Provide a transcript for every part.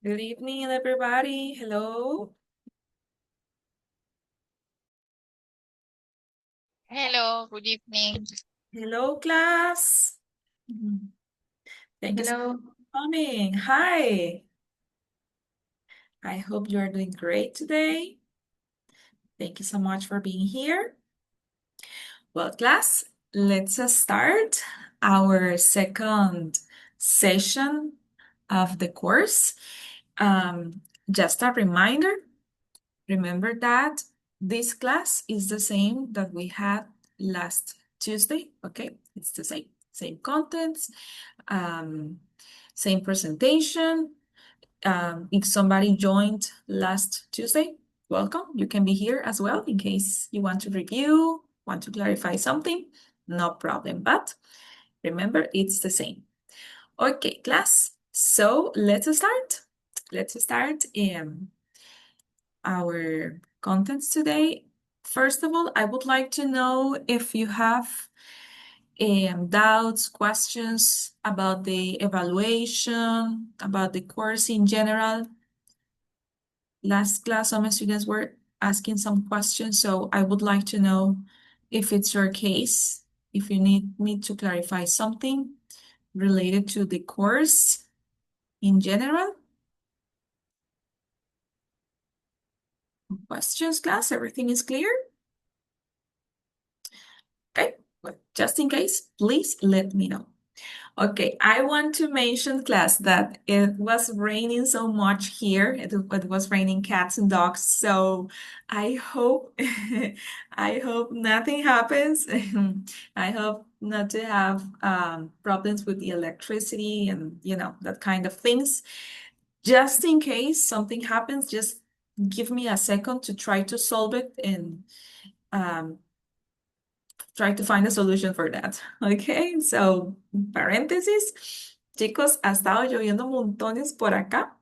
Good evening, everybody. Hello. Hello, good evening. Hello, class. Mhm. Thank you so much Hello. for coming. Hi. I hope you are doing great today. Thank you so much for being here. Well, class, let's start our second session of the course. Just a reminder, remember that this class is the same that we had last Tuesday, okay? It's the same contents, um, same presentation. If somebody joined last Tuesday, welcome. You can be here as well in case you want to review, want to clarify something, no problem. But remember, it's the same. Okay, class. So let's start. Let's start our contents today. First of all, I would like to know if you have doubts, questions about the evaluation, about the course in general. Last class, some students were asking some questions, so I would like to know if it's your case, if you need me to clarify something related to the course in general. Questions, class? Everything is clear? Okay, well, just in case, please let me know. Okay, I want to mention, class, that it was raining so much here. It was raining cats and dogs. So I hope I hope nothing happens. I hope not to have problems with the electricity and that kind of things. Just in case something happens, just give me a second to try to solve it and um, try to find a solution for that. Okay, so paréntesis, chicos, ha estado lloviendo montones por acá.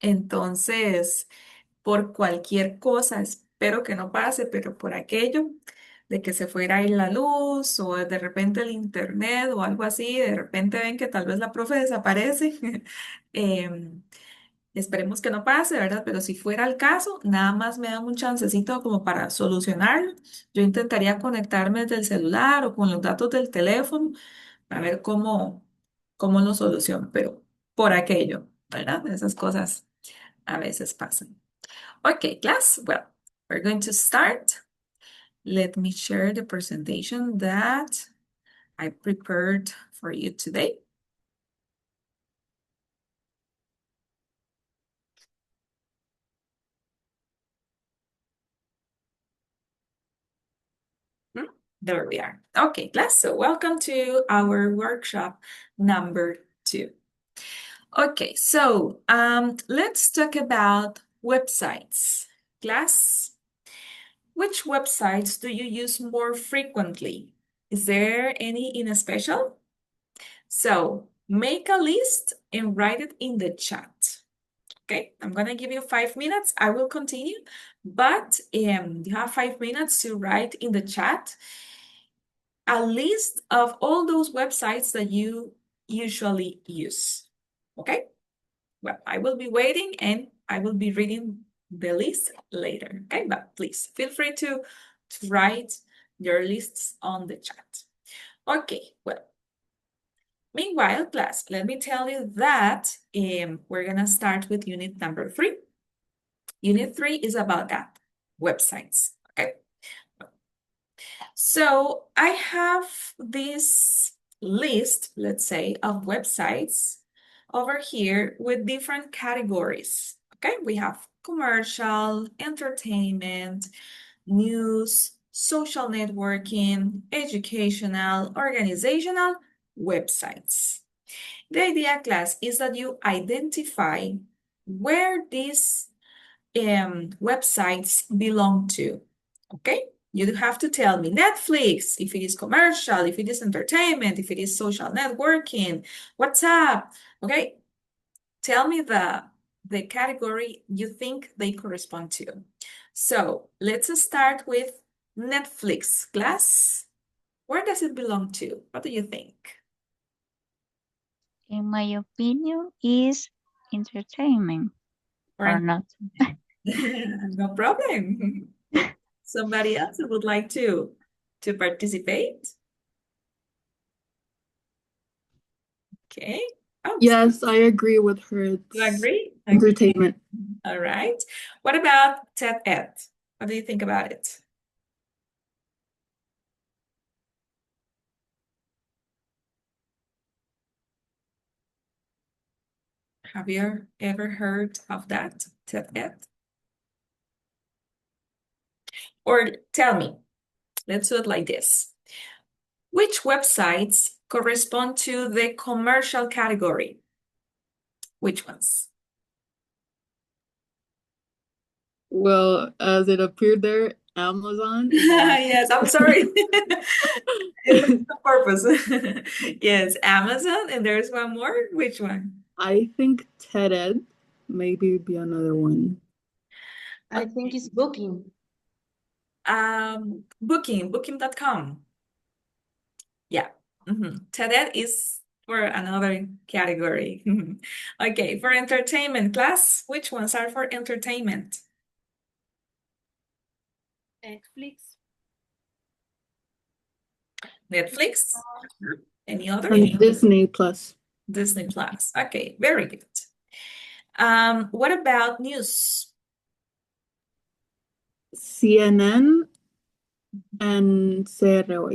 Entonces, por cualquier cosa, espero que no pase, pero por aquello de que se fuera a ir la luz o de repente el internet o algo así, de repente ven que tal vez la profe desaparece. em, Esperemos que no pase, ¿verdad? Pero si fuera el caso, nada más me dan un chancecito como para solucionarlo. Yo intentaría conectarme desde el celular o con los datos del teléfono a ver cómo lo soluciono, pero por aquello, ¿verdad? Esas cosas a veces pasan. Okay, class. Well, we're going to start. Let me share the presentation that I prepared for you today. There we are. Okay, class. So welcome to our workshop number 2. Okay, so let's talk about websites. Class, which websites do you use more frequently? Is there any in a special? So make a list and write it in the chat. Okay, I'm gonna give you 5 minutes. I will continue, but you have 5 minutes to write in the chat a list of all those websites that you usually use. Okay? Well, I will be waiting and I will be reading the list later. Okay, but please feel free to write your lists on the chat. Okay, well, meanwhile, class, let me tell you that we're gonna start with unit number 3. Unit 3 is about that, websites. Okay. So I have this list, let's say, of websites over here with different categories. Okay, we have commercial, entertainment, news, social networking, educational, organizational websites. The idea, class, is that you identify where these websites belong to. Okay? You have to tell me Netflix, if it is commercial, if it is entertainment, if it is social networking, WhatsApp. Okay? Tell me the category you think they correspond to. So let's start with Netflix, class. Where does it belong to? What do you think? In my opinion, is entertainment or Or not? no problem. Somebody else who would like to participate? Okay. Oh, Yes, I agree with her. you It's agree? Okay. entertainment. All right. What about TED Ed? What do you think about it? Have you ever heard of that, TED Ed? Or tell me, let's do it like this. Which websites correspond to the commercial category? Which ones? Well, as it appeared there, Amazon. Yes, I'm sorry. It was on purpose. Yes, Amazon, and there's one more. Which one? I think TED Ed maybe be another one. I think it's booking. Booking.com. Yeah. TED is for another category. Okay, for entertainment class, which ones are for entertainment? Netflix. Netflix? Any other? And Disney Plus. Disney Plus. Okay, very good. What about news? CNN and CR.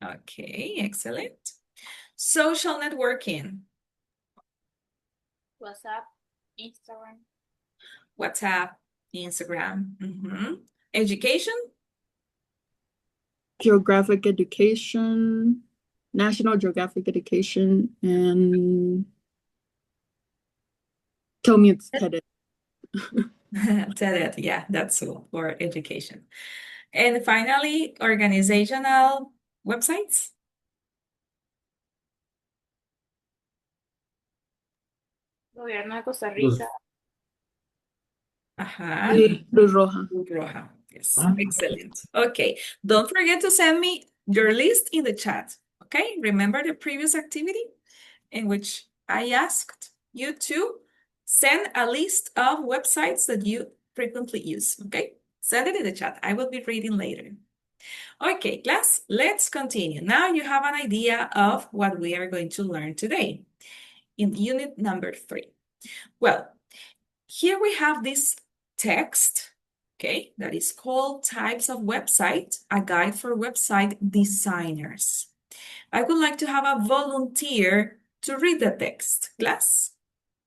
Okay, excellent. Social networking. WhatsApp, Instagram. WhatsApp, Instagram. Education. Geographic Education, National Geographic Education, and tell me it's TED Ed. TED, yeah, that's all for education. And finally, organizational websites. Gobierno de Costa Rica. Ajá. Cruz Roja. Roja. Yes, excellent. Okay, don't forget to send me your list in the chat. Okay, remember the previous activity in which I asked you to send a list of websites that you frequently use. Okay, send it in the chat. I will be reading later. Okay, class, let's continue. Now you have an idea of what we are going to learn today in unit number 3. Well, here we have this text, okay, that is called Types of Website, a guide for website designers. I would like to have a volunteer to read the text. Class,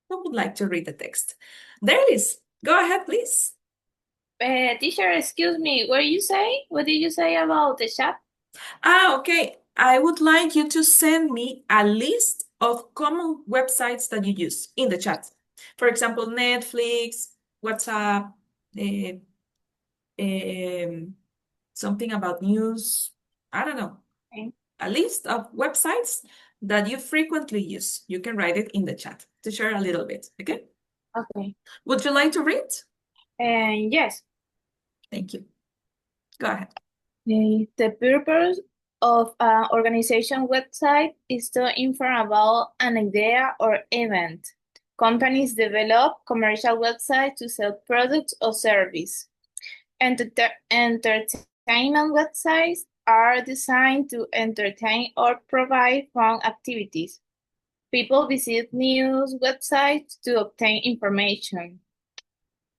who would like to read the text? There it is. Go ahead, please. Teacher, excuse me, what did you say? What did you say about the chat? Okay. I would like you to send me a list of common websites that you use in the chat. For example, Netflix, WhatsApp, something about news. I don't know. Okay. A list of websites that you frequently use. You can write it in the chat to share a little bit, okay? Okay. Would you like to read? And yes, Thank you. Go ahead. the purpose of an organization website is to inform about an idea or event. Companies develop commercial websites to sell products or service. Entertainment websites are designed to entertain or provide fun activities. People visit news websites to obtain information.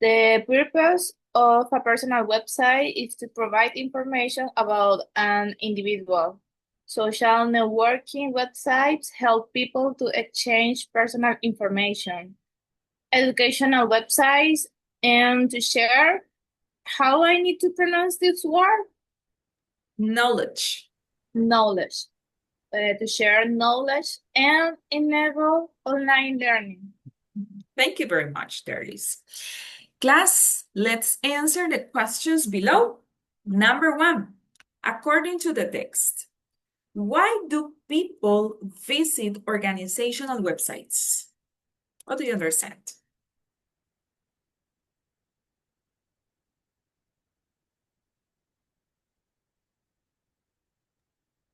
The purpose of a personal website is to provide information about an individual. Social networking websites help people to exchange personal information. Educational websites and to share, how I need to pronounce this word? Knowledge. Knowledge. To share knowledge and enable online learning. Thank you very much, Derlis. Class, let's answer the questions below. Number 1, according to the text, why do people visit organizational websites? What do you understand?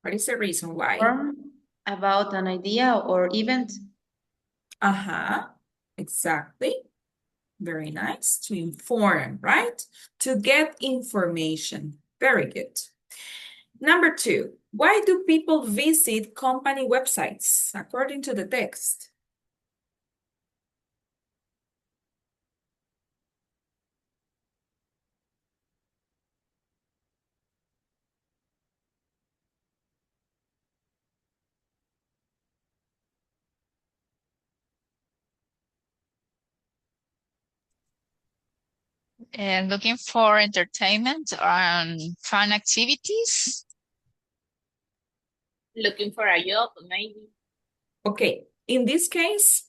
What is the reason why? Learn about an idea or event. Uh-huh. Exactly. Very nice. To inform, right? To get information. Very good. Number 2, why do people visit company websites according to the text? And looking for entertainment and fun activities. Looking for a job, maybe. Okay, in this case,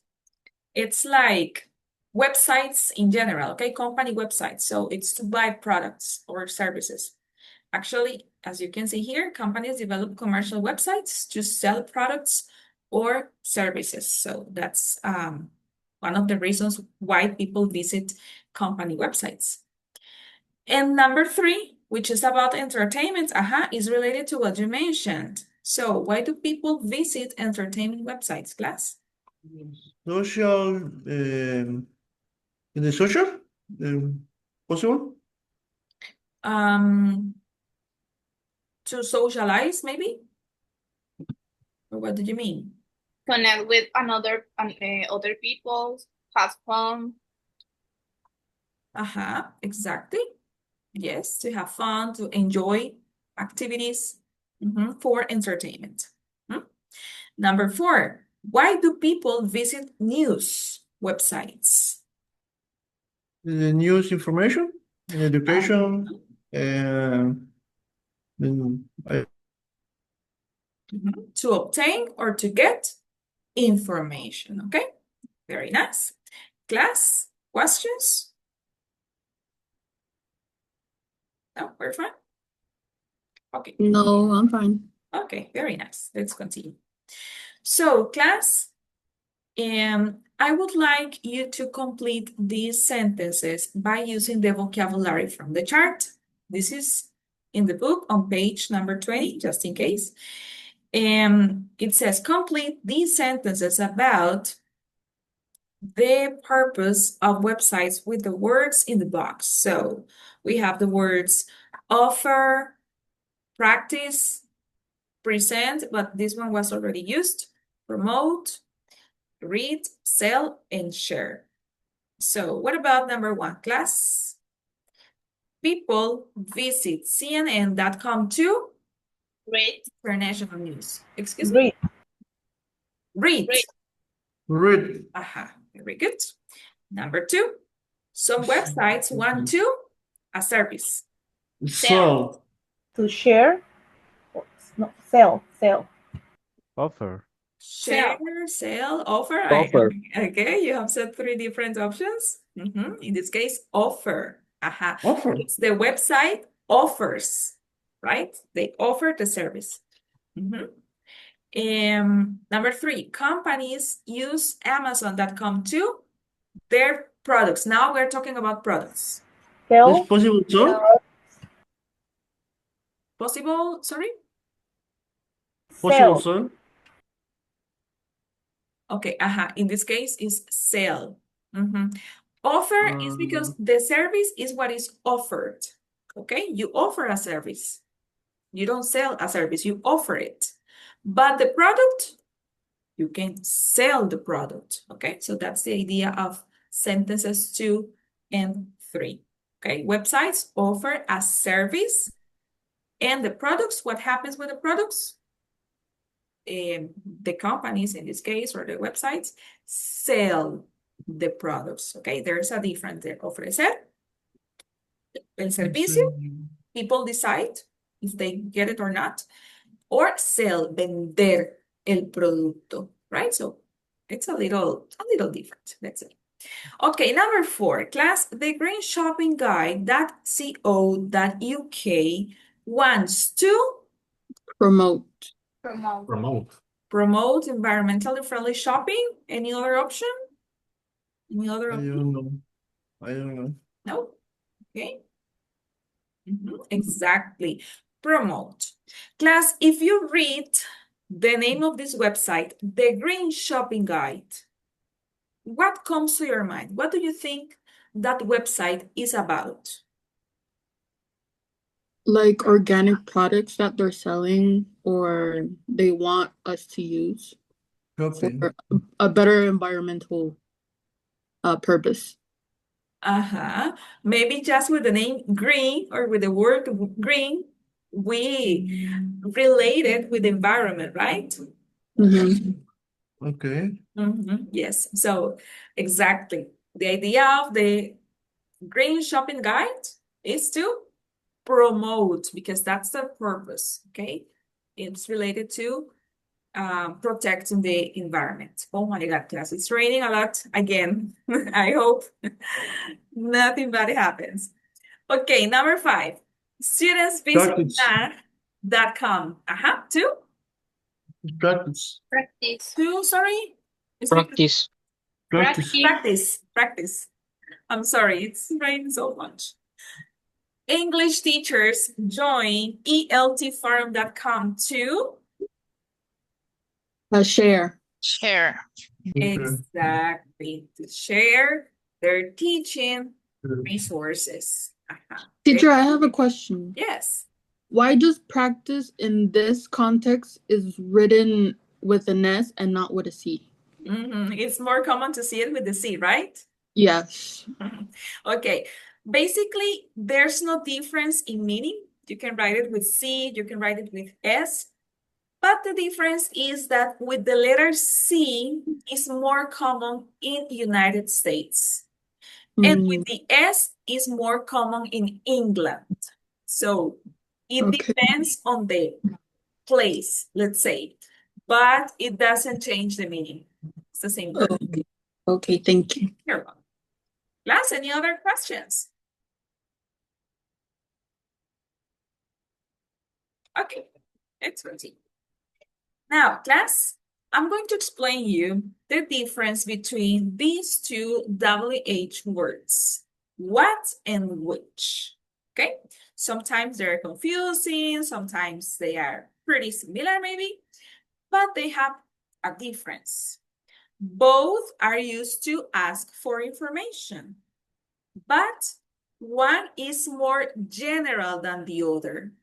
it's like websites in general, okay? Company websites. So it's to buy products or services. Actually, as you can see here, companies develop commercial websites to sell products or services. So that's one of the reasons why people visit company websites. And number 3, which is about entertainment, is related to what you mentioned. So why do people visit entertainment websites, class? Social, in the social, possible? To socialize, maybe? Or what do you mean? Connect with other people, have fun. Exactly. Yes, to have fun, to enjoy activities for entertainment. Number 4, why do people visit news websites? The news information, education, To obtain or to get information, okay? Very nice. Class, questions? No, we're fine? Okay. No, I'm fine. Okay, very nice. Let's continue. So, class, I would like you to complete these sentences by using the vocabulary from the chart. This is in the book on page number 20, just in case. It says, complete these sentences about the purpose of websites with the words in the box. So we have the words offer, practice, present, but this one was already used, promote, read, sell, and share. So what about number 1, class? People visit CNN.com to Read. international news. Excuse me? Read. read. Very good. Number 2, some websites want to a service. Sell. To share, no, sell. Offer. Share, sell, offer. Offer. Okay, you have said 3 different options. In this case, offer. Offer. It's the website offers, right? They offer the service. Number 3, companies use Amazon.com to their products. Now we're talking about products. Sell. It's possible so? Possible, sorry? Possible Sell. so? Okay, in this case is sell. Offer is because the service is what is offered. Okay, you offer a service. You don't sell a service, you offer it. But the product, you can sell the product. Okay, so that's the idea of sentences 2 and 3. Okay, websites offer a service, and the products, what happens with the products? The companies, in this case, or the websites, sell the products, okay? There's a difference there. Ofrecer, el servicio, people decide if they get it or not, or sell, vender el producto, right? So it's a little different, let's say. Okay, number 4, class, the Green Shopping Guide.co.uk wants to Promote. promote environmentally friendly shopping. Any other option? Any other I option? don't know. No? Okay. Exactly. Promote. Class, if you read the name of this website, the Green Shopping Guide, what comes to your mind? What do you think that website is about? Like organic products that they're selling or they want us to use Shopping. for a better environmental purpose. Maybe just with the name green or with the word green, we relate it with the environment, right? Mhm. Okay. Yes, so exactly. The idea of the green shopping guide is to promote, because that's the purpose, okay? It's related to protecting the environment. Oh my God, class, it's raining a lot again. I hope nothing bad happens. Okay, number 5. Students visit Practice. math.com. Two. Practice. Practice. Two, sorry. Practice. Practice. Practice. I'm sorry, it's raining so much. English teachers join eltforum.com to Share. Share. Okay. exactly to share their teaching resources. Teacher, I have a question. Yes. Why does practice in this context is written with an S and not with a C? It's more common to see it with the C, right? Yes. Okay. Basically, there's no difference in meaning. You can write it with C, you can write it with S, but the difference is that with the letter C is more common in the United States. And with the S is more common in England. So it Okay. depends on the place, let's say, but it doesn't change the meaning. It's the same word. Okay, thank you. You're welcome. Class, any other questions? Okay, let's proceed. Now, class, I'm going to explain you the difference between these two WH words, what and which. Okay, sometimes they're confusing, sometimes they are pretty similar maybe, but they have a difference. Both are used to ask for information, but one is more general than the other,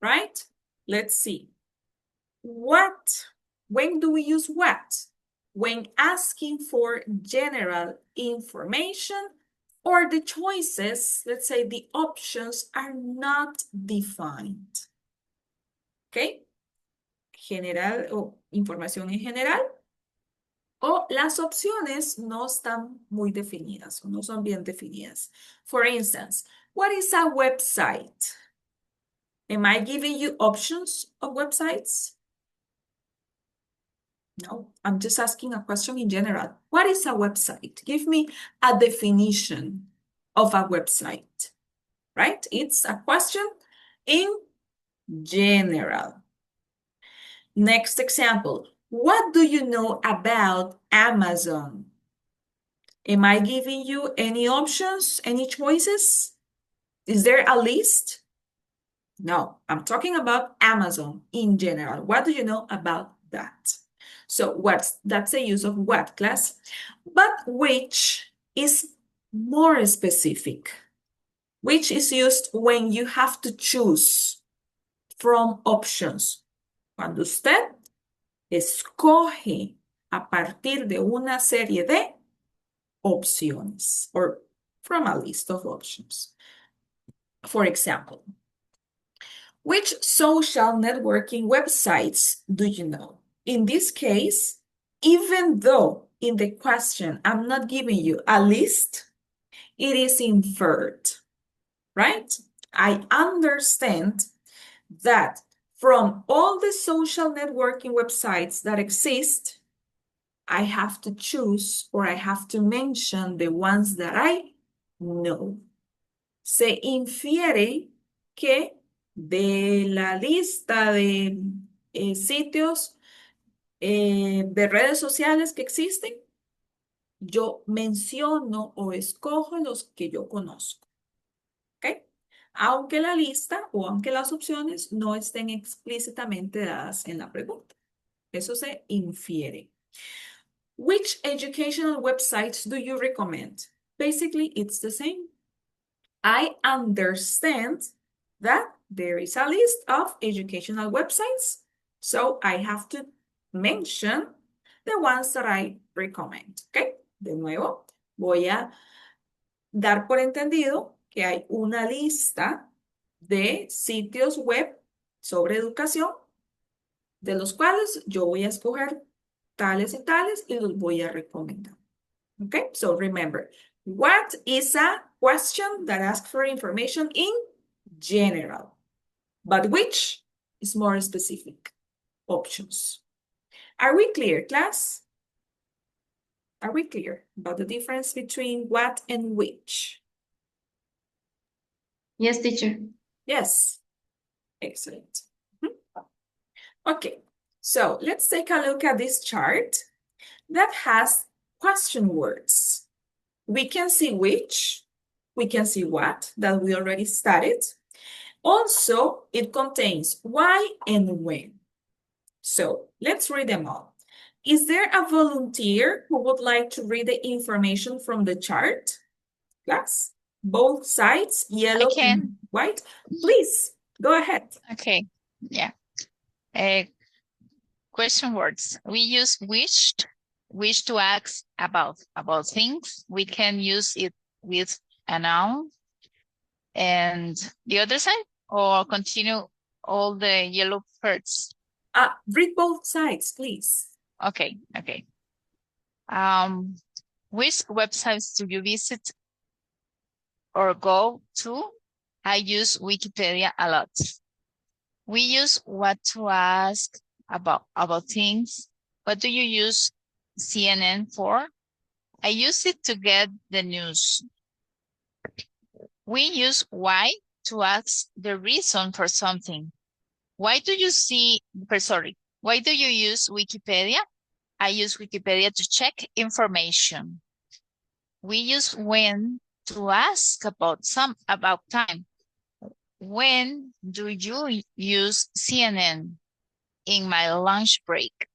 right? Let's see. What? When do we use what? When asking for general information or the choices, let's say the options are not defined. ¿Ok? General o información en general. O las opciones no están muy definidas o no son bien definidas. For instance, what is a website? Am I giving you options of websites? No, I'm just asking a question in general. What is a website? Give me a definition of a website, right? It's a question in general. Next example. What do you know about Amazon? Am I giving you any options, any choices? Is there a list? No, I'm talking about Amazon in general. What do you know about that? So that's the use of what, class? But which is more specific. Which is used when you have to choose from options. Cuando usted escoge a partir de una serie de opciones or from a list of options. For example, which social networking websites do you know? In this case, even though in the question I'm not giving you a list, it is inferred, right? I understand that from all the social networking websites that exist, I have to choose or I have to mention the ones that I know. Se infiere que de la lista de sitios de redes sociales que existen, yo menciono o escojo los que yo conozco. ¿Ok? Aunque la lista o aunque las opciones no estén explícitamente dadas en la pregunta. Eso se infiere. Which educational websites do you recommend? Basically, it's the same. I understand that there is a list of educational websites, so I have to mention the ones that I recommend, ¿ok? De nuevo, voy a dar por entendido que hay una lista de sitios web sobre educación, de los cuales yo voy a escoger tales y tales y los voy a recomendar. Okay, so remember, what is a question that asks for information in general, but which is more specific options. Are we clear, class? Are we clear about the difference between what and which? Yes, teacher. Yes, excellent. Okay, so let's take a look at this chart that has question words. We can see which, we can see what, that we already studied. Also, it contains why and when. So let's read them all. Is there a volunteer who would like to read the information from the chart? Class, both sides, yellow can. and white. Please, go ahead. Okay, yeah. Question words. We use wish to ask about things. We can use it with a noun. And the other side, or continue all the yellow parts. Read both sides, please. Okay. Which websites do you visit or go to? I use Wikipedia a lot. We use what to ask about things. What do you use CNN for? I use it to get the news. We use why to ask the reason for something. Why do you use Wikipedia? I use Wikipedia to check information. We use when to ask about time. When do you use CNN? In my lunch break.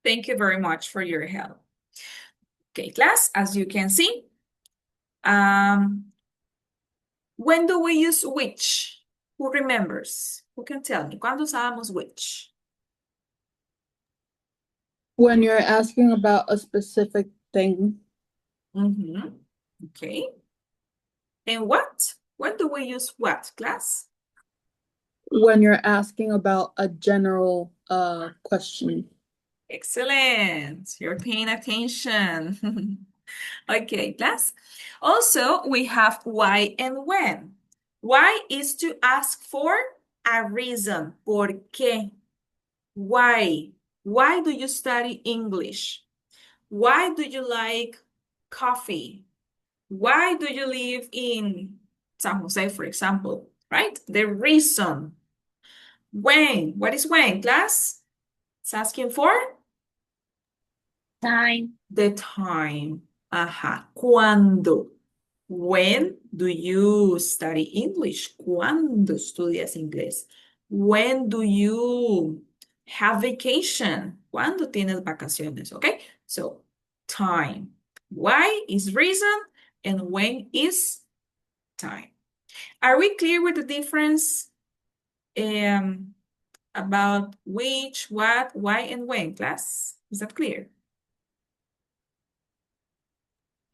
Thank you very much for your help. Okay, class, as you can see, when do we use which? Who remembers? Who can tell me? ¿Cuándo usábamos which? When you're asking about a specific thing. Okay. And what? When do we use what, class? When you're asking about a general question. Excellent. You're paying attention. Okay, class. Also, we have why and when. Why is to ask for a reason. ¿Por qué? Why? Why do you study English? Why do you like coffee? Why do you live in San Jose, for example, right? The reason. When? What is when, class? It's asking for? Time. The time. ¿Cuándo? When do you study English? ¿Cuándo estudias inglés? When do you have vacation? ¿Cuándo tienes vacaciones? Okay, so time. Why is reason and when is time. Are we clear with the difference about which, what, why, and when, class? Is that clear?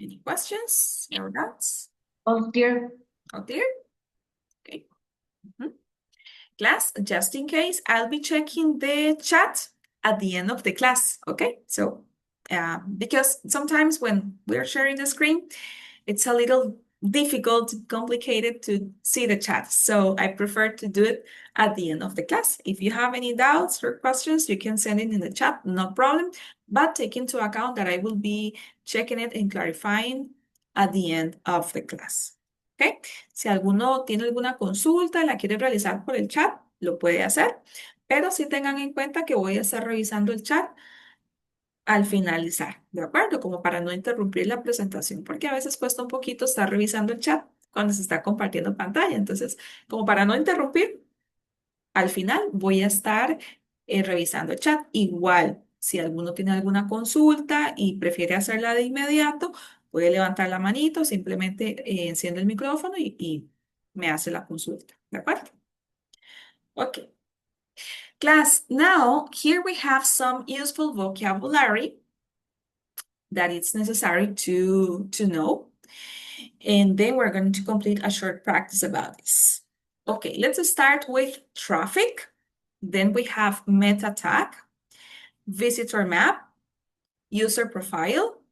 Any questions or doubts? All clear. All clear? Okay. Class, just in case, I'll be checking the chat at the end of the class, okay? So, because sometimes when we're sharing the screen, it's a little difficult, complicated to see the chat. So I prefer to do it at the end of the class. If you have any doubts or questions, you can send it in the chat, no problem. But take into account that I will be checking it and clarifying at the end of the class. ¿Ok? Si alguno tiene alguna consulta, la quiere realizar por el chat, lo puede hacer. Pero sí tengan en cuenta que voy a estar revisando el chat al finalizar, ¿de acuerdo? Como para no interrumpir la presentación, porque a veces cuesta un poquito estar revisando el chat cuando se está compartiendo pantalla. Entonces, como para no interrumpir, al final voy a estar revisando el chat. Igual, Si alguno tiene alguna consulta y prefiere hacerla de inmediato, puede levantar la manito, simplemente enciende el micrófono y me hace la consulta. ¿De acuerdo? Ok. Class, now here we have some useful vocabulary that it's necessary to know. And then we're going to complete a short practice about this. Okay, let's start with traffic. Then we have meta tag, visitor map, user profile,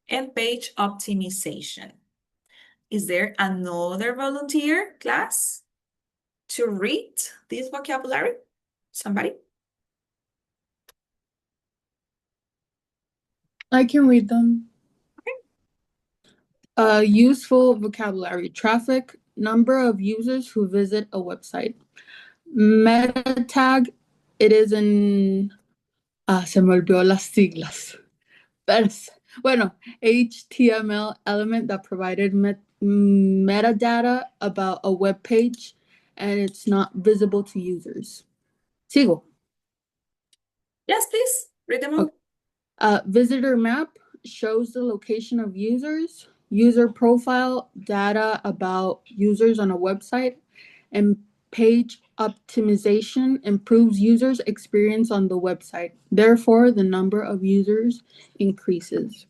and page optimization. Is there another volunteer, class, to read this vocabulary? Somebody? I can read them. Useful vocabulary: traffic, number of users who visit a website. Meta tag, it is an... se me olvidó las siglas. Bueno, HTML element that provided metadata about a web page and it's not visible to users. Sigo. Yes, please. Read them all. Okay. Visitor map shows the location of users. User profile, data about users on a website. And page optimization improves users' experience on the website. Therefore, the number of users increases.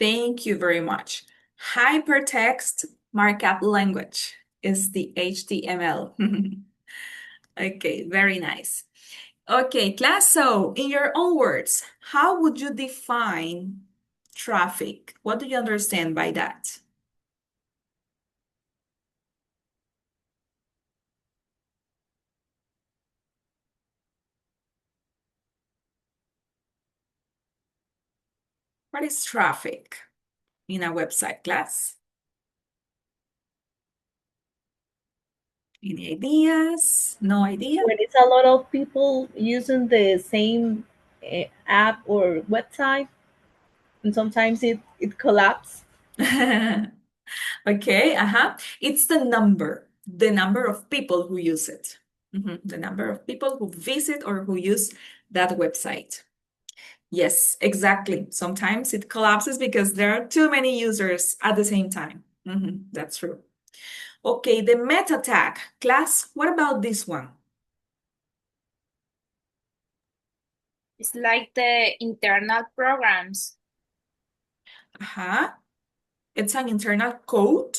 Thank you very much. Hypertext markup language is the HTML. Okay, very nice. Okay, class, so in your own words, how would you define traffic? What do you understand by that? What is traffic in a website, class? Any ideas? No idea? When it's a lot of people using the same app or website, and sometimes it collapses. Okay, It's the number of people who use it. The number of people who visit or who use that website. Yes, exactly. Sometimes it collapses because there are too many users at the same time. That's true. Okay, the meta tag. Class, what about this one? It's like the internal programs. It's an internal code.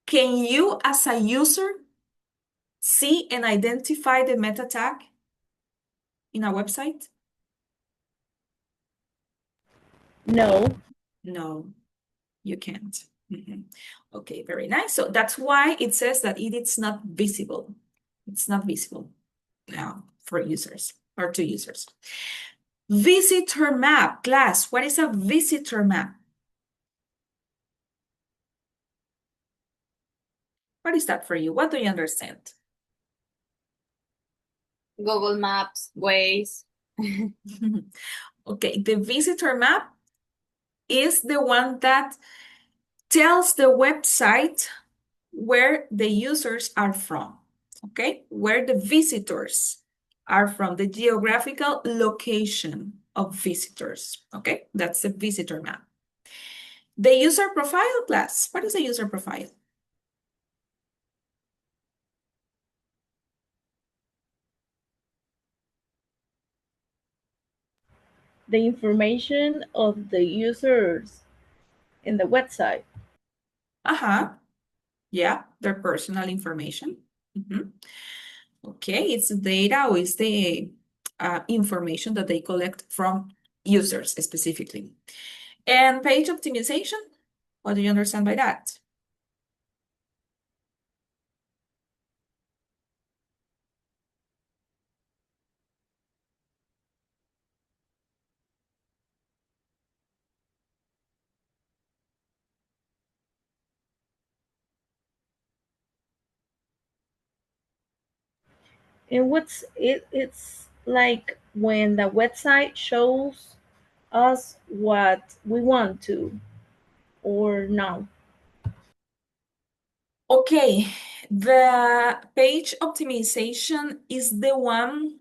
Can you, as a user, see and identify the meta tag in a website? No. No, you can't. Okay, very nice. So that's why it says that it is not visible. It's not visible now for users or to users. Visitor map, class. What is a visitor map? What is that for you? What do you understand? Google Maps, Waze. Okay, the visitor map is the one that tells the website where the users are from, okay? Where the visitors are from, the geographical location of visitors, okay? That's the visitor map. The user profile, class. What is the user profile? The information of the users in the website. Yeah, their personal information. Okay, it's the data or it's the information that they collect from users specifically. And page optimization, what do you understand by that? And it's like when the website shows us what we want to or no. Okay, the page optimization is the one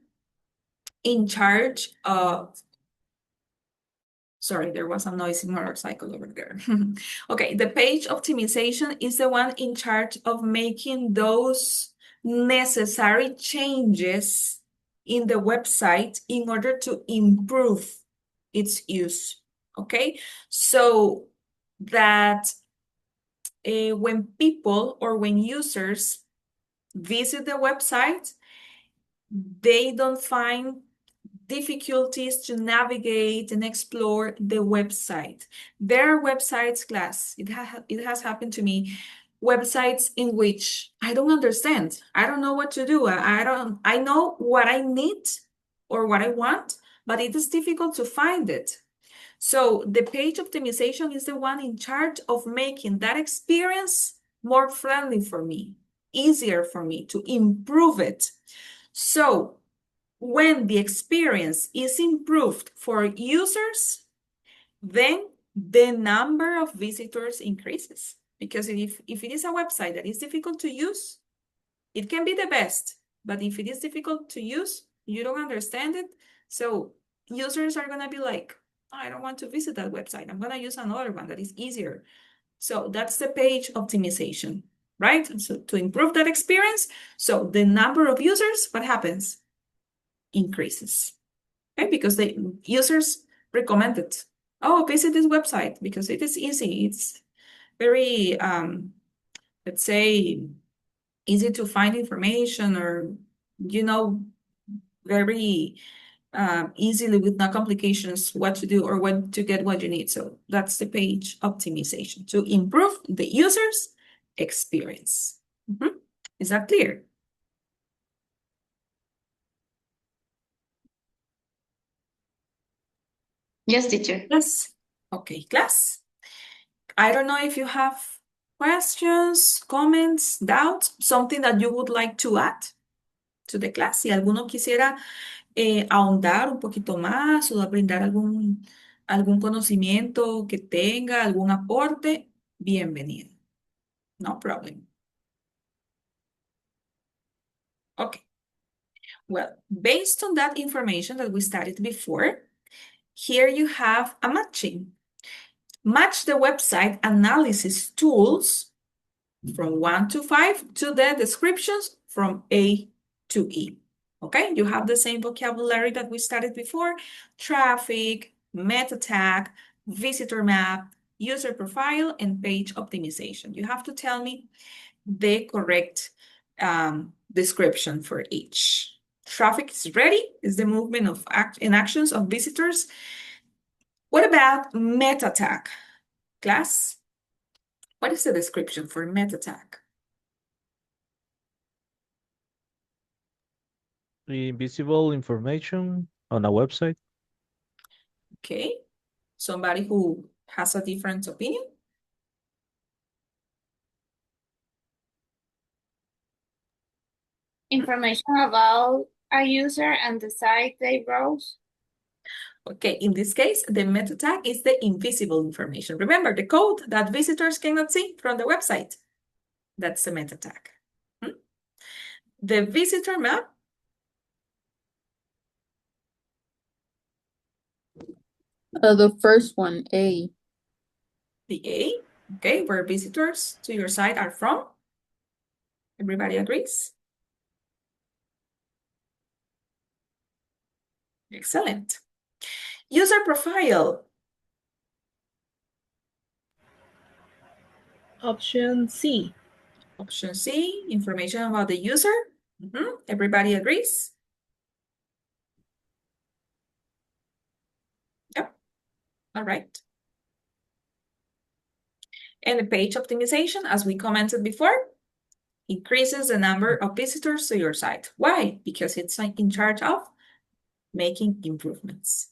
in charge of, sorry, there was a noisy motorcycle over there. Okay, the page optimization is the one in charge of making those necessary changes in the website in order to improve its use. Okay, so that when people or when users visit the website, they don't find difficulties to navigate and explore the website. There are websites, class, it has happened to me, websites in which I don't understand. I don't know what to do. I know what I need or what I want, but it is difficult to find it. So the page optimization is the one in charge of making that experience more friendly for me, easier for me to improve it. So when the experience is improved for users, then the number of visitors increases. Because if it is a website that is difficult to use, it can be the best. But if it is difficult to use, you don't understand it. So users are going to be like, I don't want to visit that website. I'm going to use another one that is easier. So that's the page optimization, right? So to improve that experience, so the number of users, what happens? Increases, okay? Because the users recommend it. Oh, visit this website because it is easy. It's very, let's say, easy to find information, or, very easily with no complications what to do or when to get what you need. So that's the page optimization to improve the user's experience. Is that clear? Yes, teacher. Yes. Okay, class. I don't know if you have questions, comments, doubts, something that you would like to add to the class. Si alguno quisiera ahondar un poquito más o brindar algún conocimiento que tenga, algún aporte, bienvenido. No problem. Okay. Well, based on that information that we studied before, here you have a matching. Match the website analysis tools from 1 to 5 to the descriptions from A to E. Okay, you have the same vocabulary that we studied before: traffic, meta tag, visitor map, user profile, and page optimization. You have to tell me the correct description for each. Traffic is ready, is the movement of and actions of visitors. What about meta tag? Class, what is the description for meta tag? Invisible information on a website. Okay, somebody who has a different opinion? Information about a user and the site they browse. Okay, in this case, the meta tag is the invisible information. Remember the code that visitors cannot see from the website. That's the meta tag. The visitor map. The first one, A. The A, okay, where visitors to your site are from. Everybody agrees? Excellent. User profile. Option C. Option C, information about the user. Everybody agrees? Yep. All right. And the page optimization, as we commented before, increases the number of visitors to your site. Why? Because it's in charge of making improvements.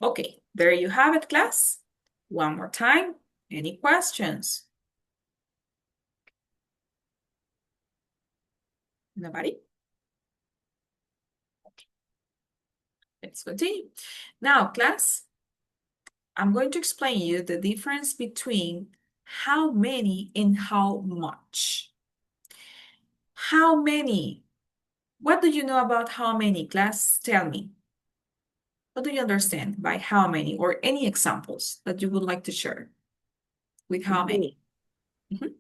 Okay, there you have it, class. One more time. Any questions? Nobody? Okay. Let's continue. Now, class, I'm going to explain you the difference between how many and how much. How many? What do you know about how many, class? Tell me. What do you understand by how many, or any examples that you would like to share with how many? Mhm.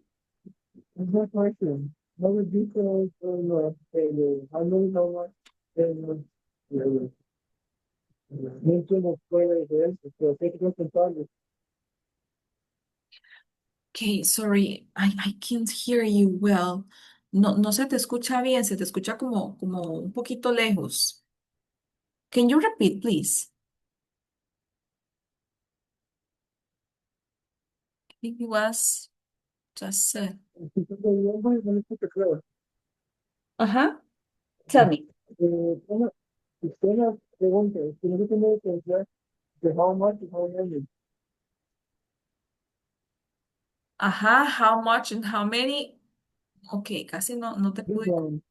Good question. How would you call how many homework mention of players so take it contarles. Okay, sorry, I can't hear you well. No se te escucha bien, se te escucha como un poquito lejos. Can you repeat, please? I think it was just said. Uh-huh. Tell me. Usted pregunta, tiene que tener que pensar de how much y how many. Ajá, how much and how many? Ok, casi no te This pude. one,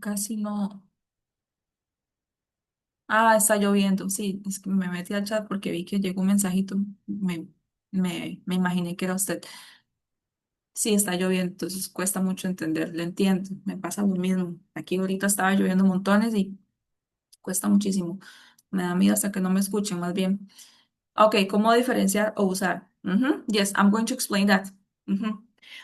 Casi no. Ah, está lloviendo. Sí, es que me metí al chat porque vi que llegó un mensajito. Me imaginé que era usted. Sí, está lloviendo, entonces cuesta mucho entender. Le entiendo, me pasa lo mismo. Aquí ahorita estaba lloviendo montones y cuesta muchísimo. Me da miedo hasta que no me escuchen, más bien. Ok, ¿cómo diferenciar o usar? Yes, I'm going to explain that.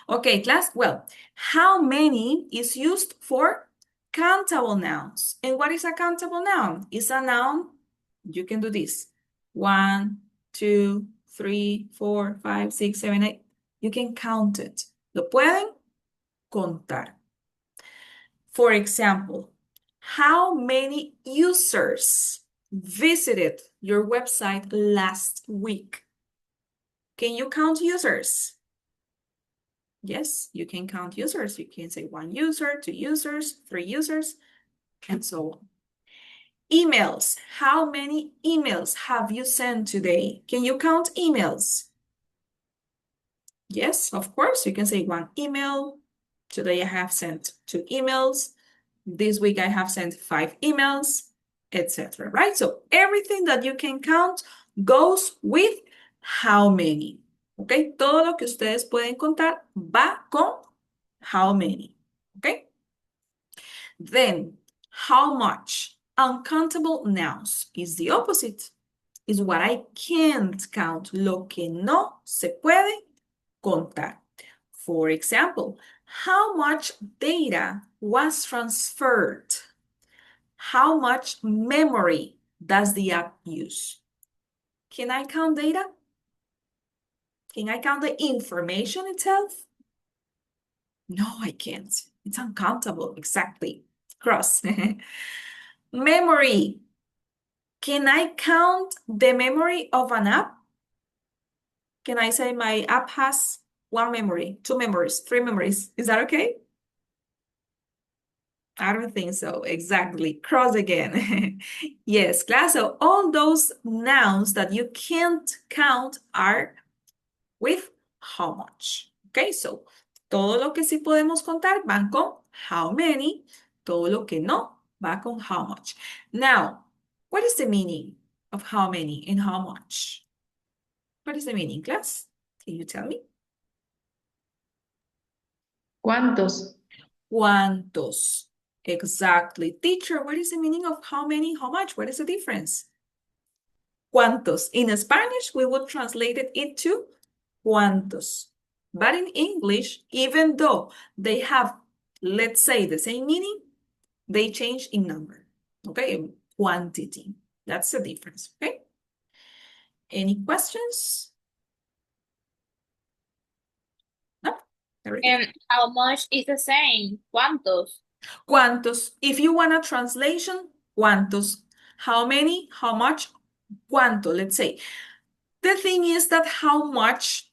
Okay, class. Well, how many is used for countable nouns. And what is a countable noun? It's a noun. You can do this. 1, 2, 3, 4, 5, 6, 7, 8. You can count it. Lo pueden contar. For example, how many users visited your website last week? Can you count users? Yes, you can count users. You can say 1 user, 2 users, 3 users, and so on. Emails. How many emails have you sent today? Can you count emails? Yes, of course. You can say 1 email. Today I have sent 2 emails. This week I have sent 5 emails, etc. Right? So everything that you can count goes with how many. Okay? Todo lo que ustedes pueden contar va con how many. Okay? Then, how much? Uncountable nouns is the opposite. Is what I can't count. Lo que no se puede contar. For example, how much data was transferred? How much memory does the app use? Can I count data? Can I count the information itself? No, I can't. It's uncountable. Exactly. Cross. Memory. Can I count the memory of an app? Can I say my app has 1 memory, 2 memories, 3 memories? Is that okay? I don't think so. Exactly. Cross again. Yes, class. So all those nouns that you can't count are with how much. Okay, so todo lo que sí podemos contar van con how many. Todo lo que no va con how much. Now, what is the meaning of how many and how much? What is the meaning, class? Can you tell me? ¿Cuántos? ¿Cuántos? Exactly. Teacher, what is the meaning of how many, how much? What is the difference? ¿Cuántos? In Spanish, we would translate it into cuántos. But in English, even though they have, let's say, the same meaning, they change in number. Okay? Quantity. That's the difference. Okay? Any questions? No? Very good. And how much is the same? ¿Cuántos? ¿Cuántos? If you want a translation, ¿cuántos? How many? How much? ¿Cuánto? Let's say. The thing is that how much,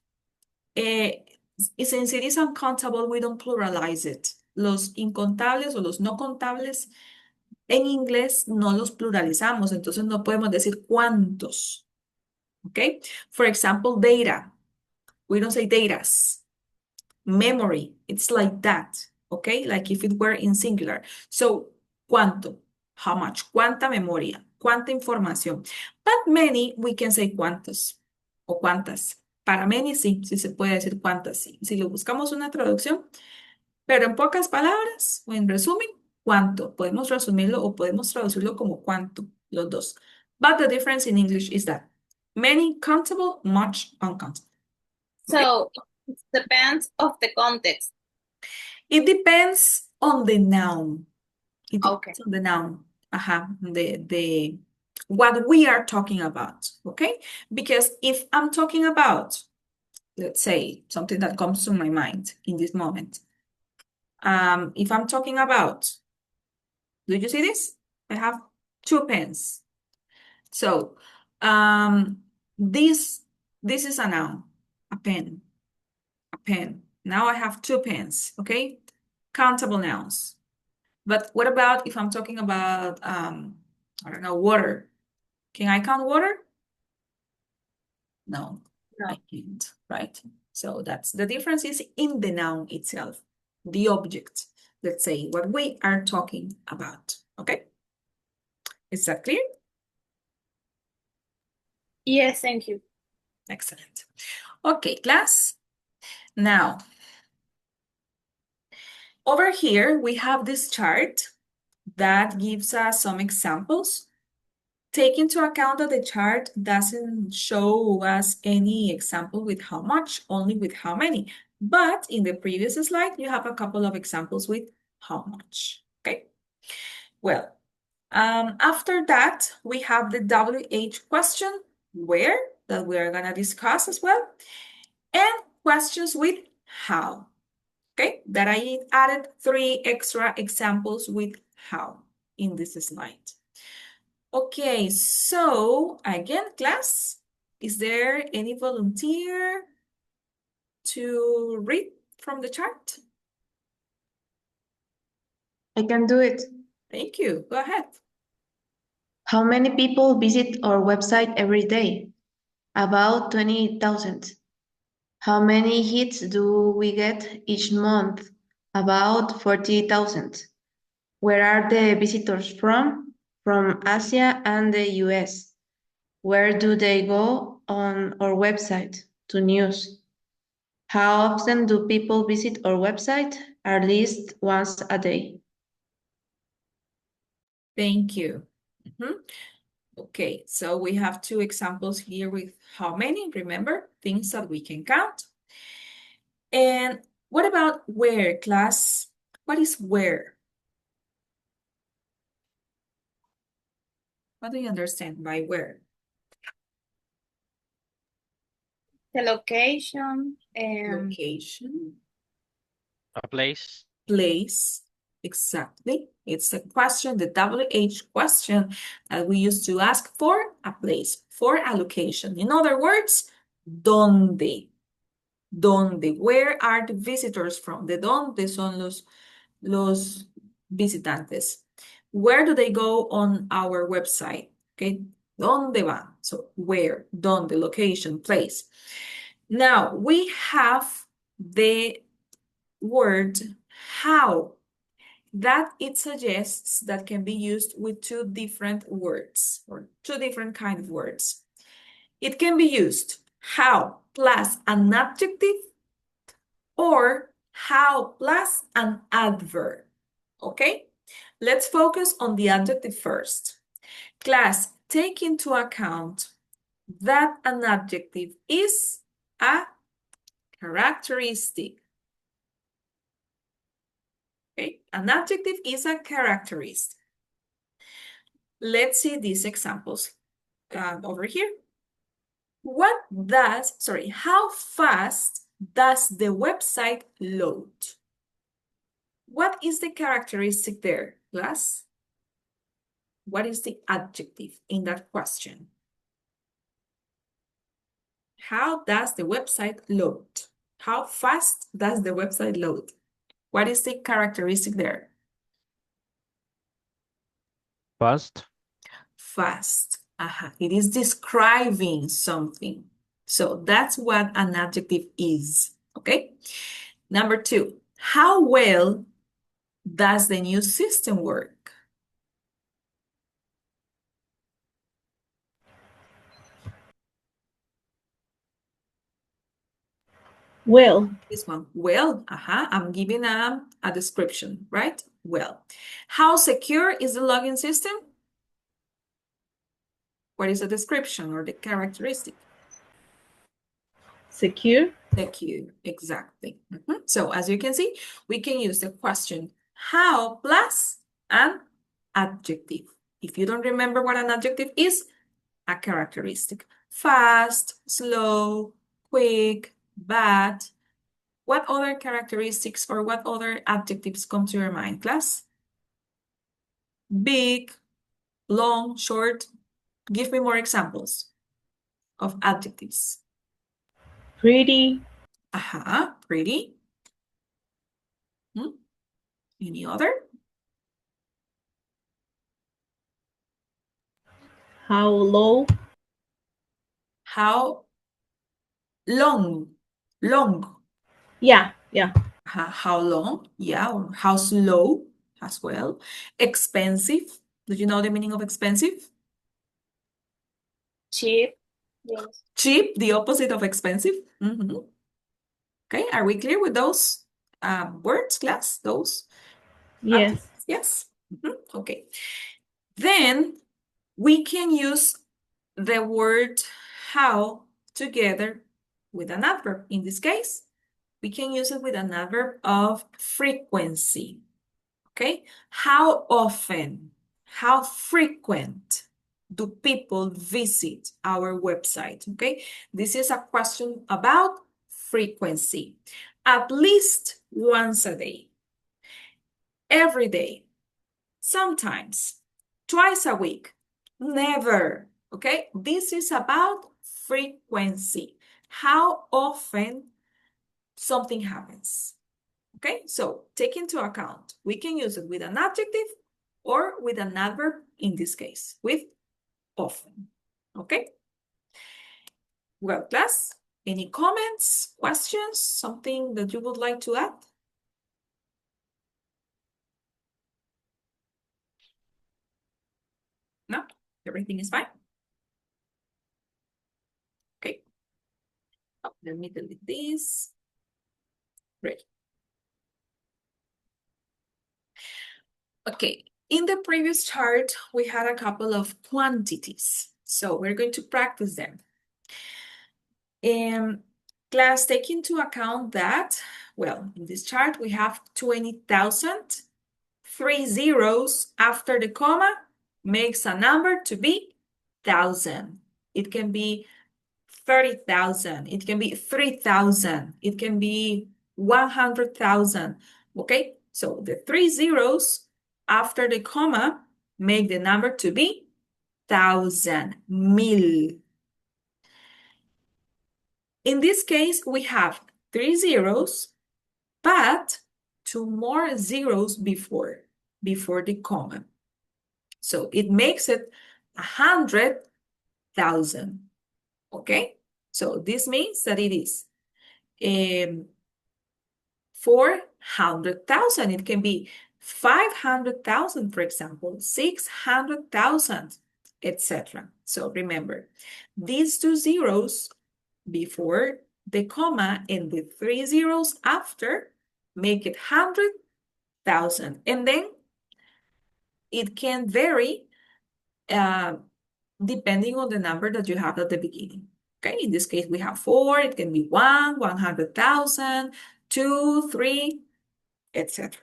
since it is uncountable, we don't pluralize it. Los incontables o los no contables en inglés no los pluralizamos, entonces no podemos decir cuántos. Okay? For example, data. We don't say datas. Memory, it's like that. Okay? Like if it were in singular. So, ¿cuánto? How much? ¿Cuánta memoria? ¿Cuánta información? But many, we can say cuántos o cuántas. Para many sí, sí se puede decir cuántas sí. Si lo buscamos una traducción, pero en pocas palabras, o en resumen, cuánto. Podemos resumirlo o podemos traducirlo como cuánto, los dos. But the difference in English is that many countable, much uncountable. Okay? So it depends of the context. It depends on the noun. It Okay. depends on the noun. The what we are talking about. Okay? Because if I'm talking about, let's say, something that comes to my mind in this moment. If I'm talking about, do you see this? I have 2 pens. So, this is a noun, a pen, a pen. Now I have 2 pens, okay? Countable nouns. But what about if I'm talking about, I don't know, water? Can I count water? No, No. I can't, right? So that's the difference is in the noun itself, the object, let's say, what we are talking about, okay? Is that clear? Yes, thank you. Excellent. Okay, class. Now, over here, we have this chart that gives us some examples. Take into account that the chart doesn't show us any example with how much, only with how many. But in the previous slide, you have a couple of examples with how much, okay? Well, after that, we have the WH question, where, that we are gonna discuss as well, and questions with how, okay? That I added 3 extra examples with how in this slide. Okay, so again, class, is there any volunteer to read from the chart? I can do it. Thank you. Go ahead. How many people visit our website every day? About 20,000. How many hits do we get each month? About 40,000. Where are the visitors from? From Asia and the US. Where do they go on our website? To news. How often do people visit our website? At least once a day. Thank you. Okay, so we have 2 examples here with how many, remember, things that we can count. And what about where, class? What is where? What do you understand by where? The location, Location, A place. place, exactly. It's a question, the WH question that we used to ask for a place, for a location. In other words, ¿dónde? ¿Dónde? Where are the visitors from? ¿De dónde son los visitantes? Where do they go on our website? Okay, ¿dónde van? So where, ¿dónde? Location, place. Now we have the word how that it suggests that can be used with 2 different words or 2 different kind of words. It can be used how plus an adjective or how plus an adverb, okay? Let's focus on the adjective first. Class, take into account that an adjective is a characteristic. Okay, an adjective is a characteristic. Let's see these examples over here. How fast does the website load? What is the characteristic there, class? What is the adjective in that question? How does the website load? How fast does the website load? What is the characteristic there? Fast. Fast. It is describing something. So that's what an adjective is, okay? Number 2, how well does the new system work? Well, This one, well, I'm giving a description, right? Well, how secure is the login system? What is the description or the characteristic? secure. Secure, exactly. So as you can see, we can use the question how plus an adjective. If you don't remember what an adjective is, a characteristic. Fast, slow, quick, bad. What other characteristics or what other adjectives come to your mind, class? Big, long, short. Give me more examples of adjectives. Pretty. Pretty. Any other? How low. How long? Long. Yeah. How long? Yeah, or how slow as well. Expensive. Do you know the meaning of expensive? Cheap. Yes. Cheap, the opposite of expensive. Okay, are we clear with those words, class? Those Yes. adjectives? Yes. Okay. Then we can use the word how together with an adverb. In this case, we can use it with an adverb of frequency. Okay? How often, how frequent do people visit our website? Okay? This is a question about frequency. At least once a day, every day, sometimes, twice a week, never. Okay? This is about frequency. How often something happens. Okay, so take into account, we can use it with an adjective or with an adverb, in this case, with often. Okay? Well, class, any comments, questions, something that you would like to add? No? Everything is fine? Okay. Oh, let me delete this. Great. Okay, in the previous chart, we had a couple of quantities. So we're going to practice them. Class, take into account that, well, in this chart, we have 20,000. 3 zeros after the comma makes a number to be 1,000. It can be 30,000. It can be 3,000. It can be 100,000. Okay, so the 3 zeros after the comma make the number to be 1,000, mil. In this case, we have 3 zeros, but 2 more zeros before the comma. So it makes it 100,000. Okay? So this means that it is 400,000. It can be 500,000, for example, 600,000, etc. So remember, these 2 zeros before the comma and the 3 zeros after make it 100,000. And then it can vary depending on the number that you have at the beginning. Okay, in this case, we have 4. It can be 1, 100,000, 2, 3, etc.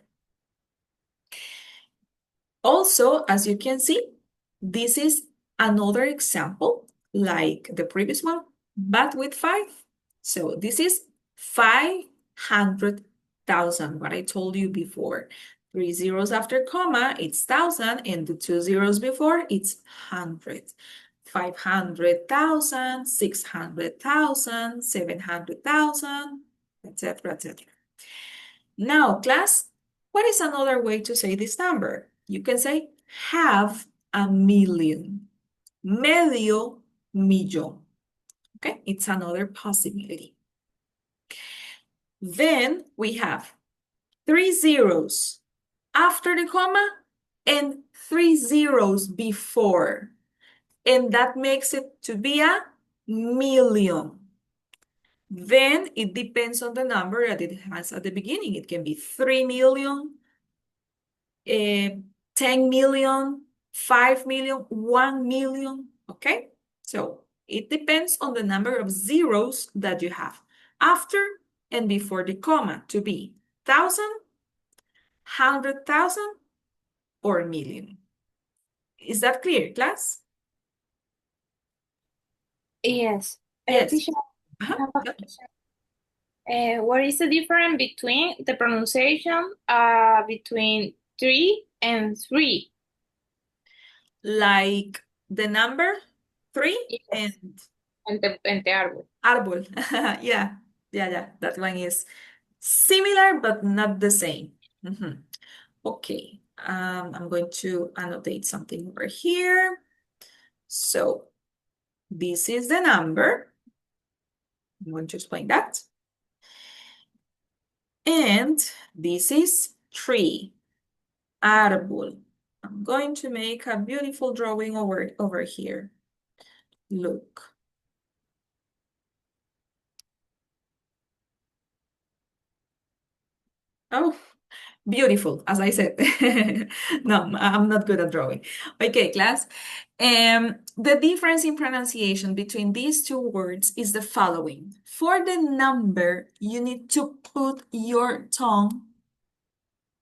Also, as you can see, this is another example like the previous one, but with 5. So this is 500,000, what I told you before. 3 zeros after comma, it's 1,000, and the 2 zeros before, it's 100. 500,000, 600,000, 700,000, etc., etc. Now, class, what is another way to say this number? You can say half a million, medio millón. Okay, it's another possibility. Then we have 3 zeros after the comma and 3 zeros before. And that makes it to be a million. then it depends on the number that it has at the beginning. It can be 3 million, 10 million, 5 million, 1 million, okay? So it depends on the number of zeros that you have after and before the comma to be 1,000, 100,000, or million. Is that clear, class? Yes. Yes. Teacher, I Uh-huh. have a Yep. question. What is the difference between the pronunciation between 3 and 3? Like the number 3 Yes. and Entre árbol. árbol. Yeah, that one is similar but not the same. Mhm. Okay, I'm going to annotate something over here. So this is the number. I'm going to explain that. And this is 3, árbol. I'm going to make a beautiful drawing over here. Look. Oh, beautiful, as I said. No, I'm not good at drawing. Okay, class. The difference in pronunciation between these two words is the following. For the number, you need to put your tongue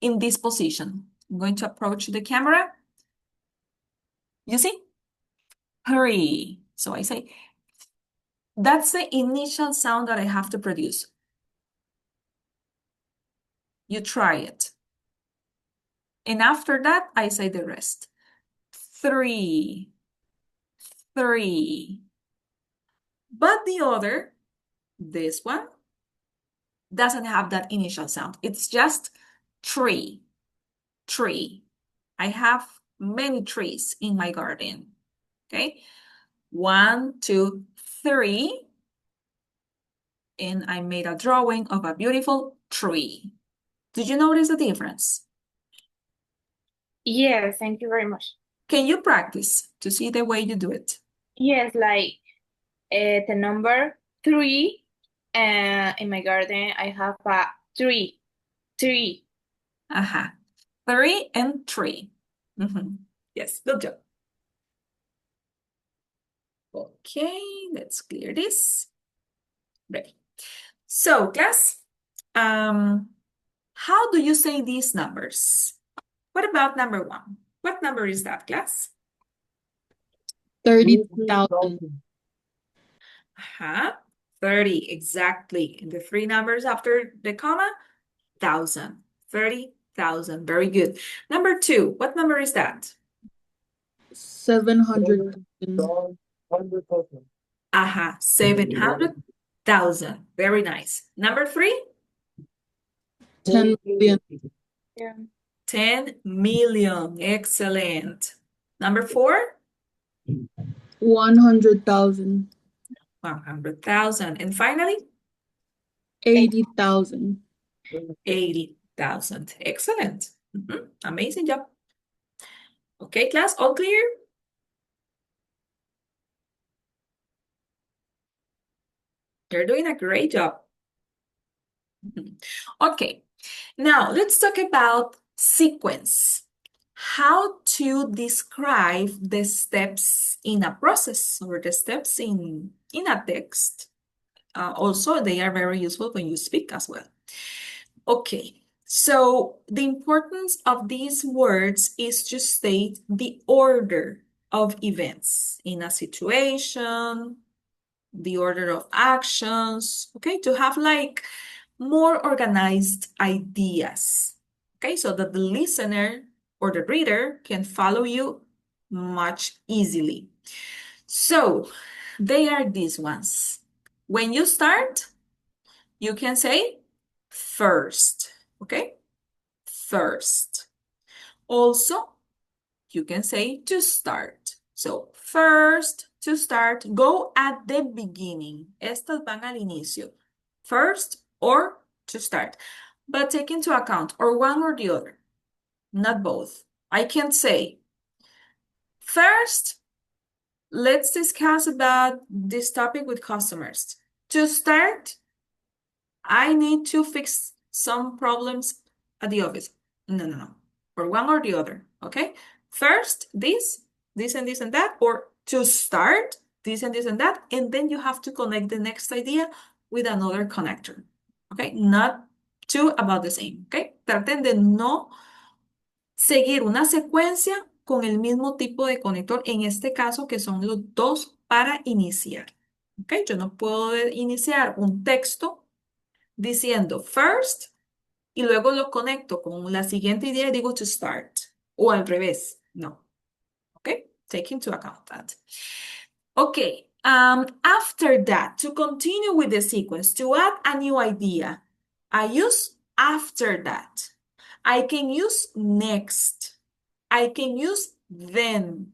in this position. I'm going to approach the camera. You see? 3. So I say, that's the initial sound that I have to produce. You try it. And after that, I say the rest. 3. 3. But the other, this one, doesn't have that initial sound. It's just 3. 3. I have many trees in my garden. Okay? 1, 2, 3. And I made a drawing of a beautiful tree. Did you notice the difference? Yes, thank you very much. Can you practice to see the way you do it? Yes, like the number 3, in my garden I have a 3. 3. Aha. 3 and 3. Yes, good job. Okay, let's clear this. Ready. So, class, how do you say these numbers? What about number 1? What number is that, class? 30,000. 30, exactly. And the 3 numbers after the comma, 1,000. 30,000. Very good. Number 2, what number is that? 700,000. 100,000. 700,000. Very nice. Number 3? 10 million. Yeah. 10 million. Excellent. Number 4? 100,000. 100,000. And finally? 80,000. 80,000. Excellent. Amazing job. Okay, class, all clear? You're doing a great job. Okay, now let's talk about sequence. How to describe the steps in a process or the steps in a text. Also, they are very useful when you speak as well. Okay, so the importance of these words is to state the order of events in a situation, the order of actions, okay, to have like more organized ideas, okay, so that the listener or the reader can follow you much easily. So they are these ones. When you start, you can say first, okay? First. Also, you can say to start. So, first, to start, go at the beginning. Estas van al inicio. First or to start. But take into account or one or the other, not both. I can't say, first, let's discuss about this topic with customers. To start, I need to fix some problems at the office. No. For one or the other, okay? First, this and this and that, or to start, this and this and that, and then you have to connect the next idea with another connector, okay? Not two about the same, okay? Traten de no seguir una secuencia con el mismo tipo de conector, en este caso que son los dos para iniciar, ok? Yo no puedo iniciar un texto diciendo first y luego lo conecto con la siguiente idea y digo to start. O al revés. No. Okay? Take into account that. Okay. After that, to continue with the sequence, to add a new idea, I use after that. I can use next. I can use then.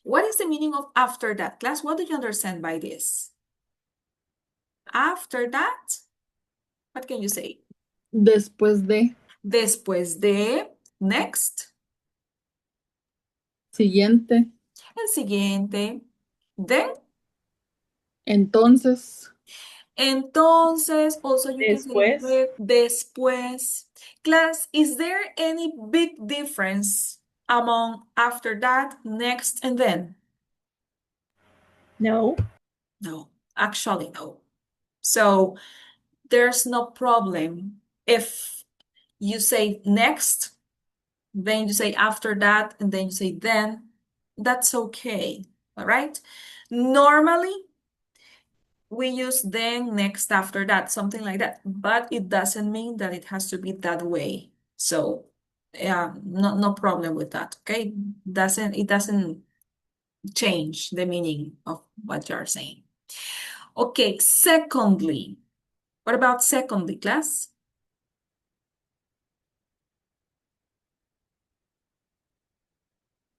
What is the meaning of after that? Class, what do you understand by this? After that, what can you say? Después de, Después de, next, siguiente, el siguiente, then, entonces, entonces, also you can say Después. después. Class, is there any big difference among after that, next, and then? No. No, actually no. So there's no problem if you say next, then you say after that, and then you say then. That's okay, all right? Normally, we use then, next, after that, something like that, but it doesn't mean that it has to be that way. So, yeah, no problem with that, okay? It doesn't change the meaning of what you're saying. Okay, secondly, what about secondly, class?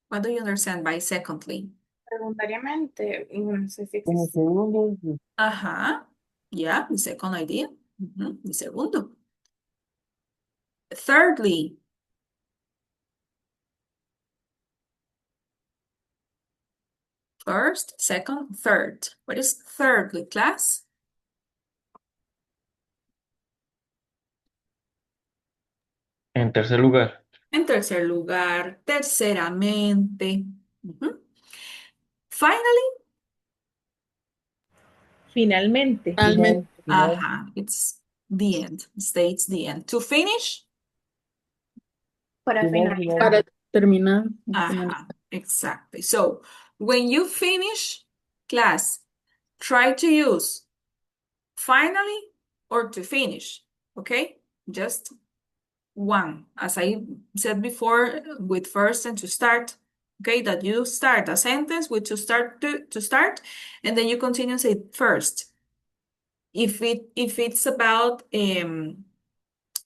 What do you understand by secondly? Secundariamente, y no sé si Como existe. segundo, Ajá, yeah, the second idea. The segundo. Thirdly, first, second, third. What is thirdly, class? En tercer lugar. En tercer lugar, terceramente. Finally, Finalmente. finalmente, final, it's the end, states the end. To finish, Para final, finalizar. para terminar, finalizar. exactly. So when you finish class, try to use finally or to finish, okay? Just one, as I said before, with first and to start, okay? That you start a sentence with to start, and then you continue and say first. If it's about,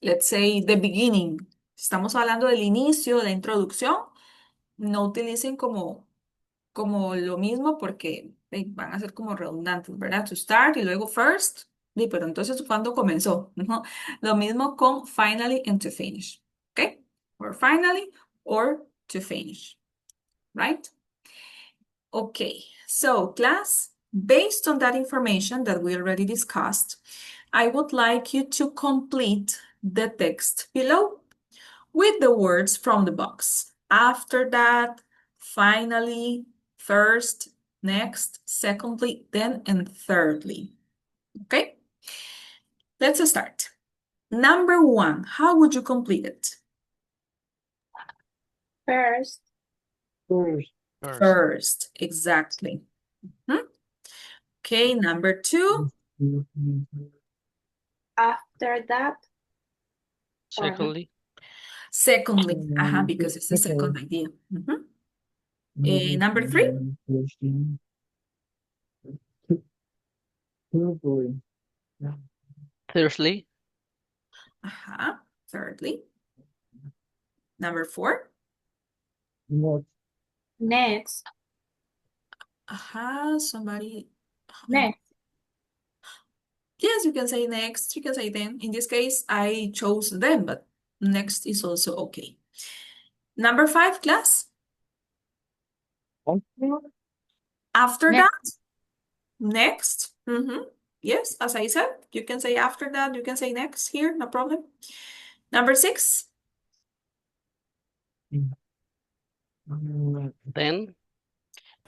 let's say, the beginning, estamos hablando del inicio, la introducción, no utilicen como lo mismo porque van a ser como redundantes, ¿verdad? To start y luego first, pero entonces, ¿cuándo comenzó? ¿No? Lo mismo con finally and to finish, ¿ok? Or finally or to finish, right? Okay, so class, based on that information that we already discussed, I would like you to complete the text below with the words from the box. After that, finally, first, next, secondly, then, and thirdly. Okay? Let's start. Number 1, how would you complete it? First, first, First, exactly. Okay, number 2. after that, Secondly, Secondly, because it's the second idea. Number 3. thirdly, thirdly, Thirdly. Number 4. next, next, Somebody. next, Yes, you can say next, you can say then. In this case, I chose then, but next is also okay. Number 5, class. After Next. that, next. Yes, as I said, you can say after that, you can say next here, no problem. Number 6. Then.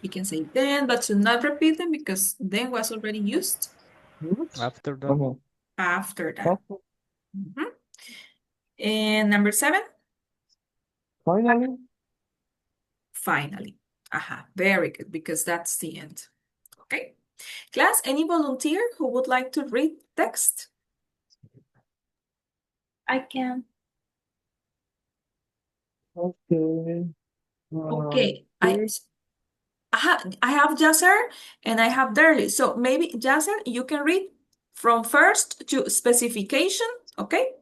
You can say then, but to not repeat them because then was already used. After that. After that. Mhm. And number 7. Finally. Finally. Aha, very good, because that's the end. Okay. Class, any volunteer who would like to read text? I can. Okay. Okay. Please. I have Yasser and I have Darly. So maybe Yasser, you can read from first to specification, okay?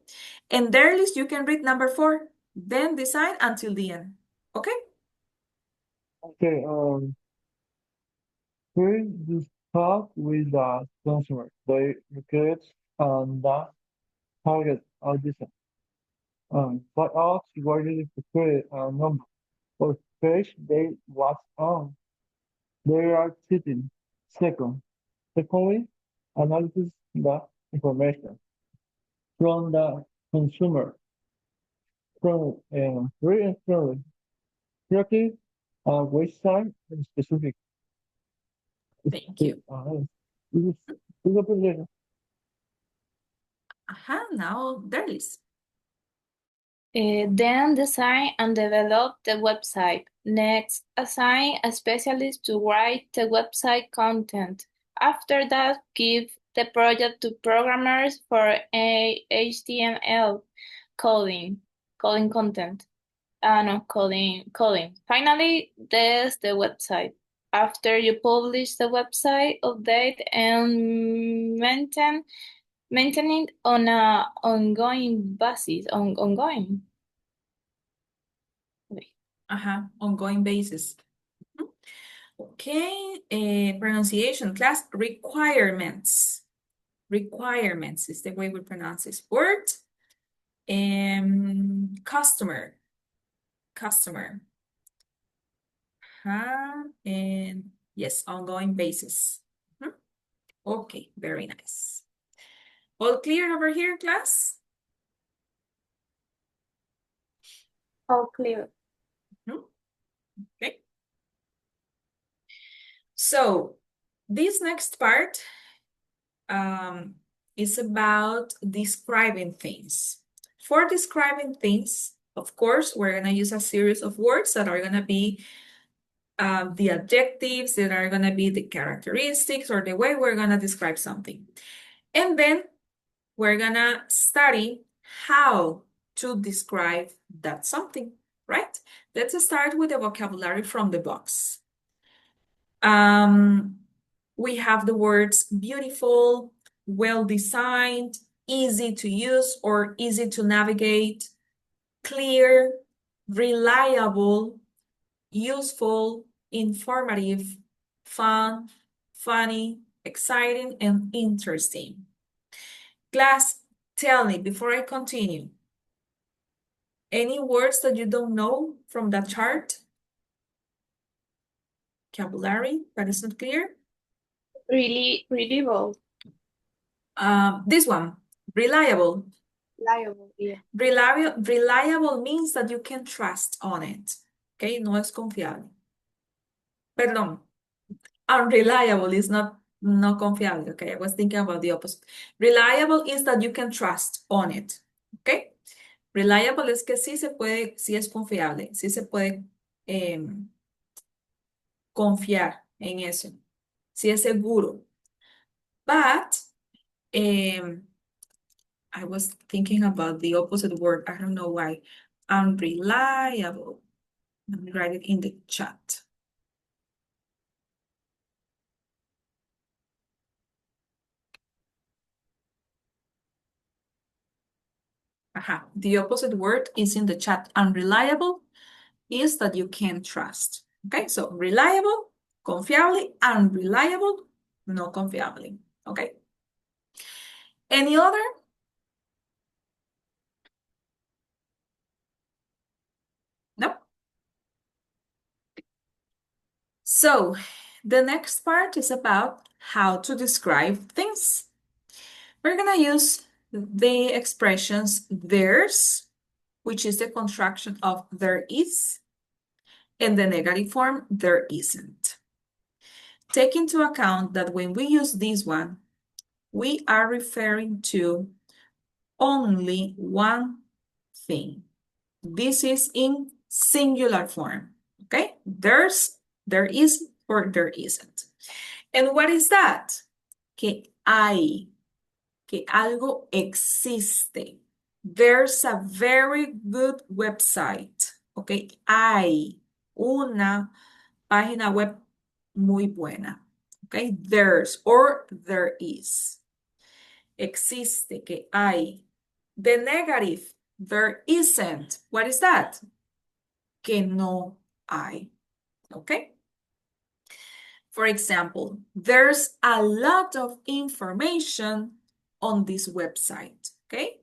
And Darly, you can read number 4, then design until the end, okay? Okay. Please discuss with the customer. They request and the target audience. But us regarding the create a number of page they was on. They are sitting. Secondly, analysis the information from the consumer from free and friendly, creative, website and specific. Thank you. It's a pleasure. Now Darly. Then design and develop the website. Next, assign a specialist to write the website content. After that, give the project to programmers for a HTML coding content. No, coding. Finally, there's the website. After you publish the website, update and maintain it on a ongoing basis. Ongoing. Ongoing basis. Okay, pronunciation class, requirements. Requirements is the way we pronounce this word. Customer. And yes, ongoing basis. Okay, very nice. All clear over here, class? All clear. Okay. So this next part is about describing things. For describing things, of course, we're going to use a series of words that are going to be the adjectives, that are going to be the characteristics or the way we're going to describe something. And then we're going to study how to describe that something, right? Let's start with the vocabulary from the box. We have the words beautiful, well-designed, easy to use or easy to navigate, clear, reliable, useful, informative, fun, funny, exciting, and interesting. Class, tell me before I continue, any words that you don't know from that chart? Vocabulary that is not clear? Really reliable. This one, reliable. Reliable, yeah. Reliable means that you can trust on it. Okay, no es confiable. Perdón, unreliable is not no confiable. Okay, I was thinking about the opposite. Reliable is that you can trust on it. Okay, reliable es que sí se puede, sí es confiable, sí se puede confiar en eso, sí es seguro. But I was thinking about the opposite word. I don't know why. Unreliable. Let me write it in the chat. The opposite word is in the chat. Unreliable is that you can't trust. Okay, so reliable, confiable, unreliable, no confiable. Okay. Any other? No. So The next part is about how to describe things. We're going to use the expressions there's, which is the contraction of there is, and the negative form there isn't. Take into account that when we use this one, we are referring to only one thing. This is in singular form, okay? There's, there is, or there isn't. And what is that? Que hay, que algo existe. There's a very good website, okay? Hay una página web muy buena, okay? There's or there is. Existe, que hay. The negative, there isn't. What is that? Que no hay, okay? For example, there's a lot of information on this website, okay?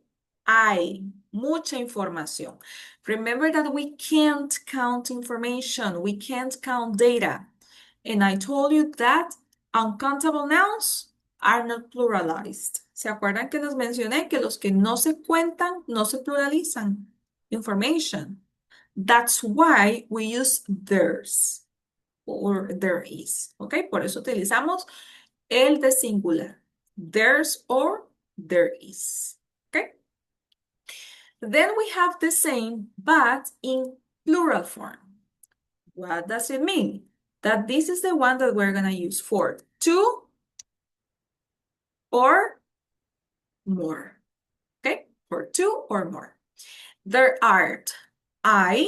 Hay mucha información. Remember that we can't count information. We can't count data. And I told you that uncountable nouns are not pluralized. ¿Se acuerdan que nos mencioné que los que no se cuentan no se pluralizan? Information. That's why we use there's or there is. ¿Ok? Por eso utilizamos el de singular. There's or there is. ¿Ok? Then we have the same but in plural form. What does it mean? That this is the one that we're going to use for two or more. Okay? For two or more. There are hay,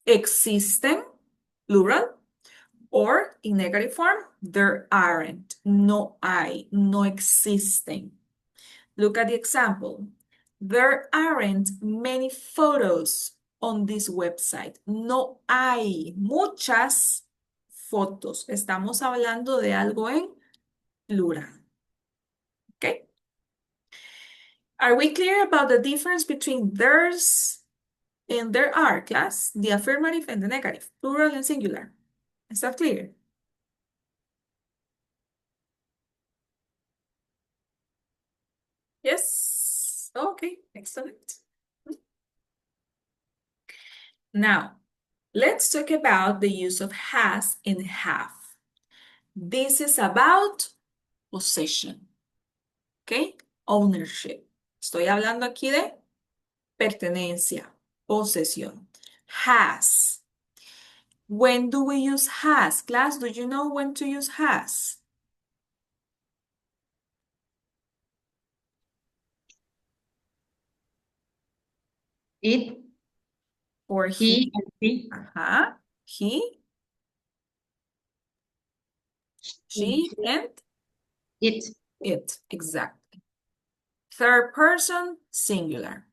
existen, plural, or in negative form, there aren't, no hay, no existen. Look at the example. There aren't many photos on this website. No hay muchas fotos. Estamos hablando de algo en plural. Okay? Are we clear about the difference between there's and there are, class? The affirmative and the negative, plural and singular. Is that clear? Yes. Okay, excellent. Now, let's talk about the use of has and have. This is about possession. Okay? Ownership. Estoy hablando aquí de pertenencia, posesión. Has. When do we use has? Class, do you know when to use has? It, Or he, and she. He, she, and It. it. Exactly. Third person, singular.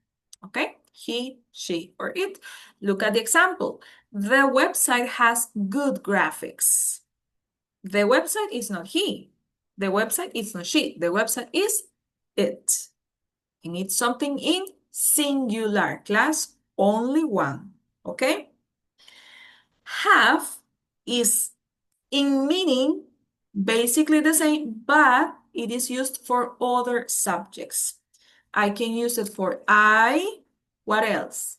Okay? He, she, or it. Look at the example. The website has good graphics. The website is not he. The website is not she. The website is it. And it's something in singular, class, only one. Okay? Have is in meaning basically the same, but it is used for other subjects. I can use it for I. What else?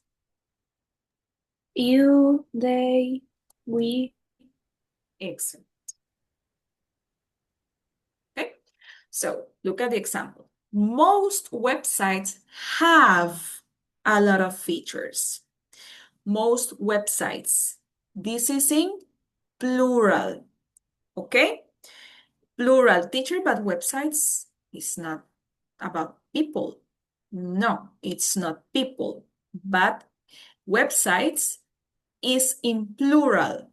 You, they, we. Excellent. Okay, so look at the example. Most websites have a lot of features. Most websites. This is in plural. Okay? Plural, teacher, but websites is not about people. No, it's not people, but websites is in plural,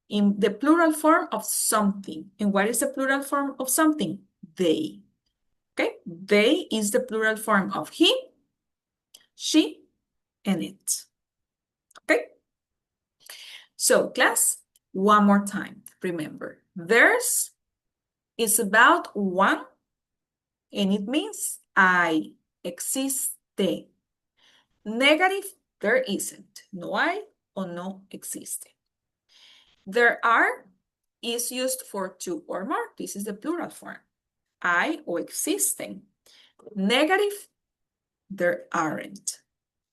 in the plural form of something. And what is the plural form of something? They. Okay, they is the plural form of he, she, and it. Okay, so class, one more time. Remember, there's is about one, and it means I existe. Negative, there isn't. No hay o no existe. There are is used for two or more. This is the plural form. I or existing. Negative, there aren't,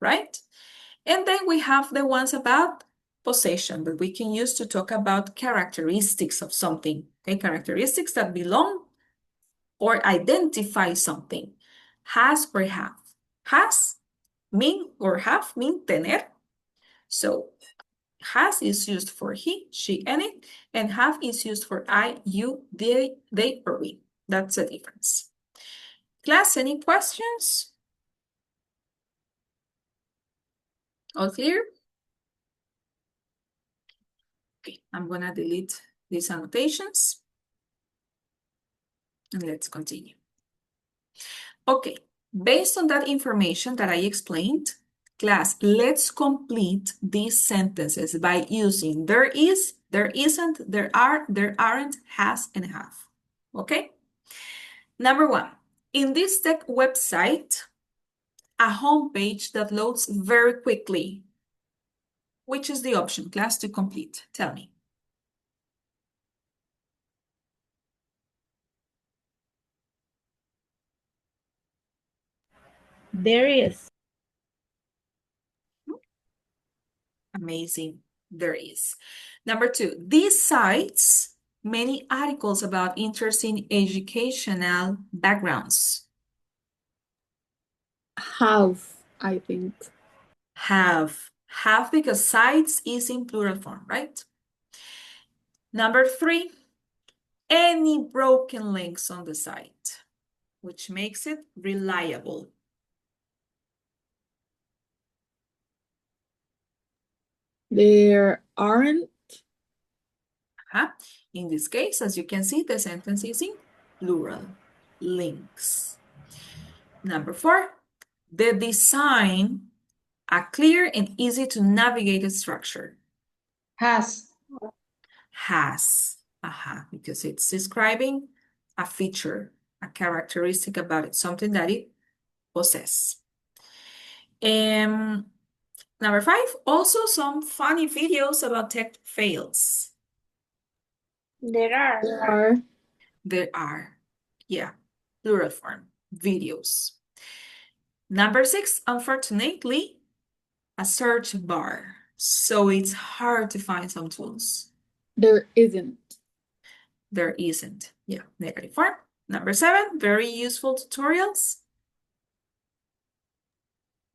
right? And then we have the ones about possession that we can use to talk about characteristics of something, okay? Characteristics that belong or identify something. Has or have. Has mean or have mean tener. So has is used for he, she, and it, and have is used for I, you, they, or we. That's the difference. Class, any questions? All clear? Okay, I'm gonna delete these annotations. And let's continue. Okay, based on that information that I explained, class, let's complete these sentences by using there is, there isn't, there are, there aren't, has, and have. Okay? Number one, in this tech website, a homepage that loads very quickly. Which is the option, class, to complete? Tell me. There is. Amazing. There is. Number two, these sites, many articles about interesting educational backgrounds. Have, I think. Have because sites is in plural form, right? Number three, any broken links on the site, which makes it reliable. There aren't. In this case, as you can see, the sentence is in plural, links. Number four, the design, a clear and easy to navigate structure. Has. Has, because it's describing a feature, a characteristic about it, something that it possesses. Number five, also some funny videos about tech fails. There are. There are. There are, yeah, plural form, videos. Number six, unfortunately, a search bar. So it's hard to find some tools. There isn't. There isn't, yeah, negative form. Number seven, very useful tutorials.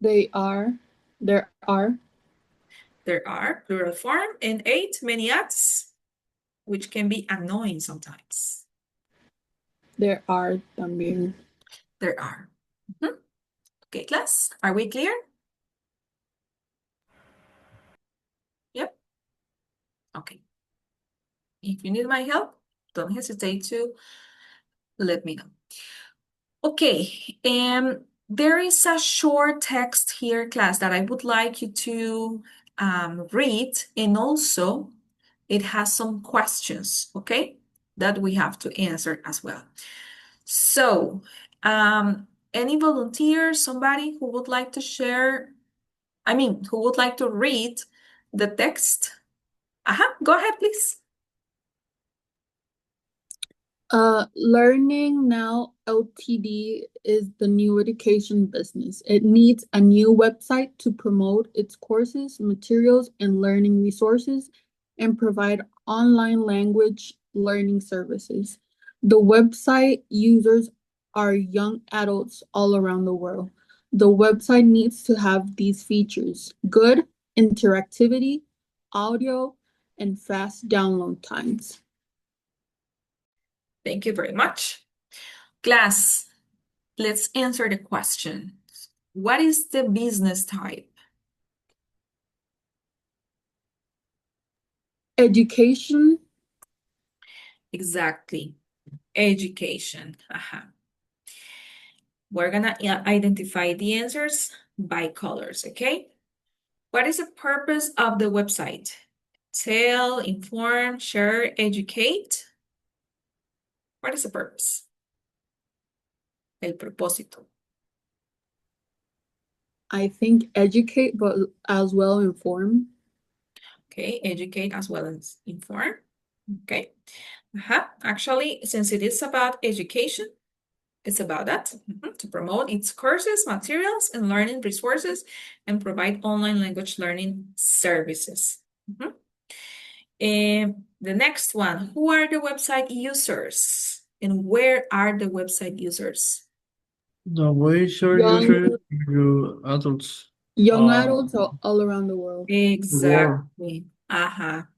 They are. There are. There are, plural form. And eight, many ads, which can be annoying sometimes. There are también. There are. Okay, class, are we clear? Yep. Okay. If you need my help, don't hesitate to let me know. Okay, there is a short text here, class, that I would like you to read, and also it has some questions, okay, that we have to answer as well. So, any volunteer, somebody who would like to share, who would like to read the text? Go ahead, please. Learning Now Ltd is the new education business. It needs a new website to promote its courses, materials, and learning resources and provide online language learning services. The website users are young adults all around the world. The website needs to have these features: good interactivity, audio, and fast download times. Thank you very much. Class, let's answer the question. What is the business type? Education. Exactly. Education. We're gonna identify the answers by colors, okay? What is the purpose of the website? Tell, inform, share, educate. What is the purpose? El propósito. I think educate, but as well inform. Okay, educate as well as inform. Okay. Actually, since it is about education, it's about that, to promote its courses, materials, and learning resources, and provide online language learning services. And the next one, who are the website users? And where are the website users? The website Young, users you adults. young Uh, adults all around the world. Exactly.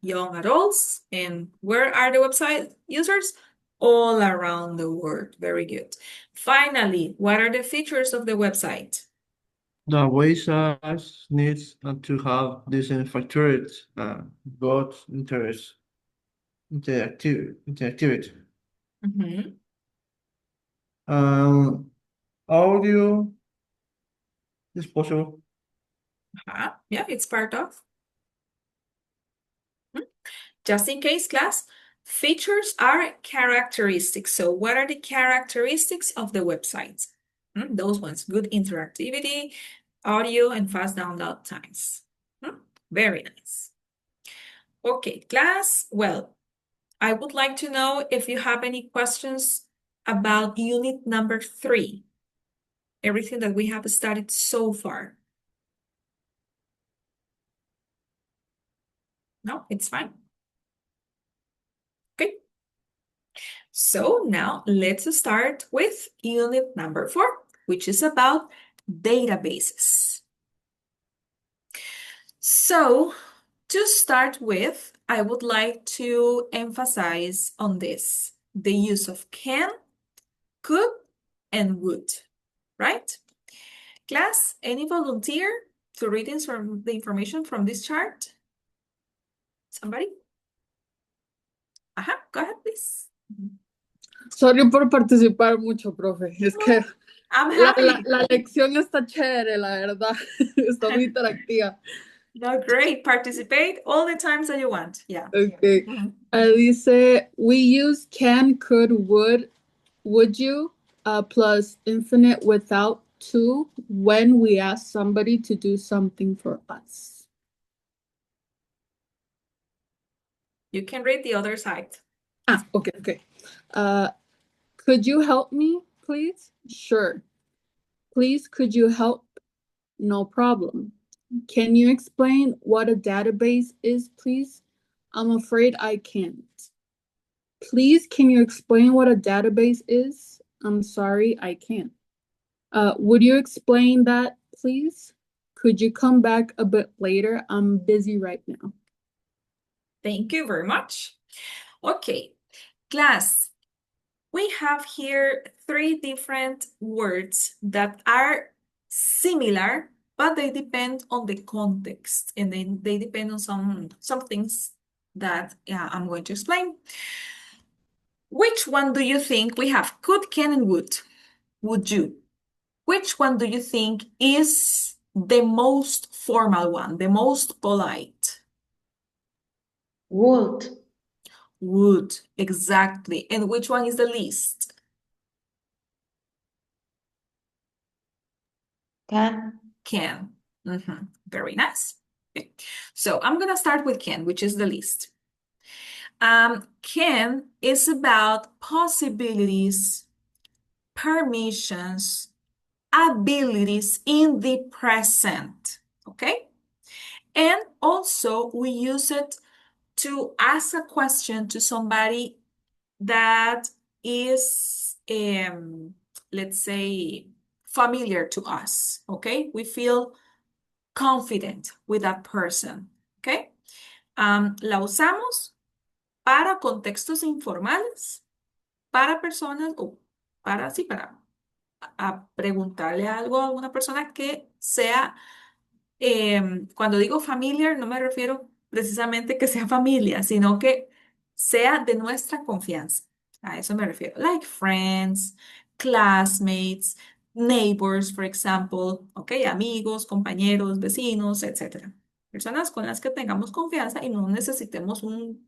Young adults. And where are the website users? All around the world. Very good. Finally, what are the features of the website? The website needs to have disinfected good interest interactivity. Mhm. Audio is possible. Yeah, it's part of. Just in case, class, features are characteristics. So what are the characteristics of the website? Those ones, good interactivity, audio, and fast download times. Very nice. Okay, class, well, I would like to know if you have any questions about unit number 3, everything that we have studied so far. No, it's fine. Okay. So now let's start with unit number 4, which is about databases. So to start with, I would like to emphasize on this, the use of can, could, and would, right? Class, any volunteer to read the information from this chart? Somebody? Go ahead, please. Sorry por participar mucho, profe. Es que I'm happy. la lección está chévere, la verdad. Está muy interactiva. No, great. Participate all the times that you want. Yeah. Okay. Dice, we use can, could, would you, plus infinite without to when we ask somebody to do something for us. You can read the other side. Okay. Could you help me, please? Sure. Please, could you help? No problem. Can you explain what a database is, please? I'm afraid I can't. Please, can you explain what a database is? I'm sorry, I can't. Would you explain that, please? Could you come back a bit later? I'm busy right now. Thank you very much. Okay, class, we have here 3 different words that are similar, but they depend on the context, and then they depend on some things that I'm going to explain. Which one do you think we have? Could, can, and would. Would you? Which one do you think is the most formal one, the most polite? Would. Would, exactly. And which one is the least? Can. Can. Very nice. Okay. So I'm going to start with can, which is the least. Can is about possibilities, permissions, abilities in the present, okay? And also we use it to ask a question to somebody that is, let's say, familiar to us, okay? We feel confident with that person, okay? La usamos para contextos informales, para personas, o para, sí, para preguntarle algo a una persona que sea, cuando digo familiar, no me refiero precisamente que sea familia, sino que sea de nuestra confianza. A eso me refiero. Like friends, classmates, neighbors, for example, ok, amigos, compañeros, vecinos, etcétera. Personas con las que tengamos confianza y no necesitemos un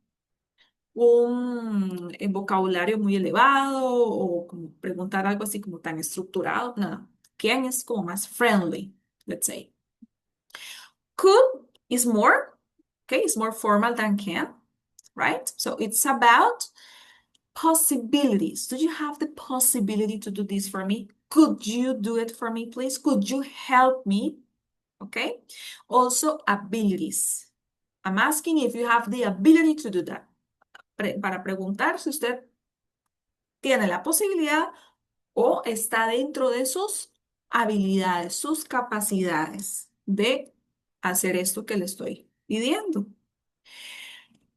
vocabulario muy elevado o como preguntar algo así como tan estructurado. No. ¿Quién es como más friendly? Let's say. Could is more, okay, it's more formal than can. right? So it's about possibilities. Do you have the possibility to do this for me? Could you do it for me, please? Could you help me? Okay. Also, abilities. I'm asking if you have the ability to do that. Para preguntar si usted tiene la posibilidad o está dentro de sus habilidades, sus capacidades de hacer esto que le estoy pidiendo.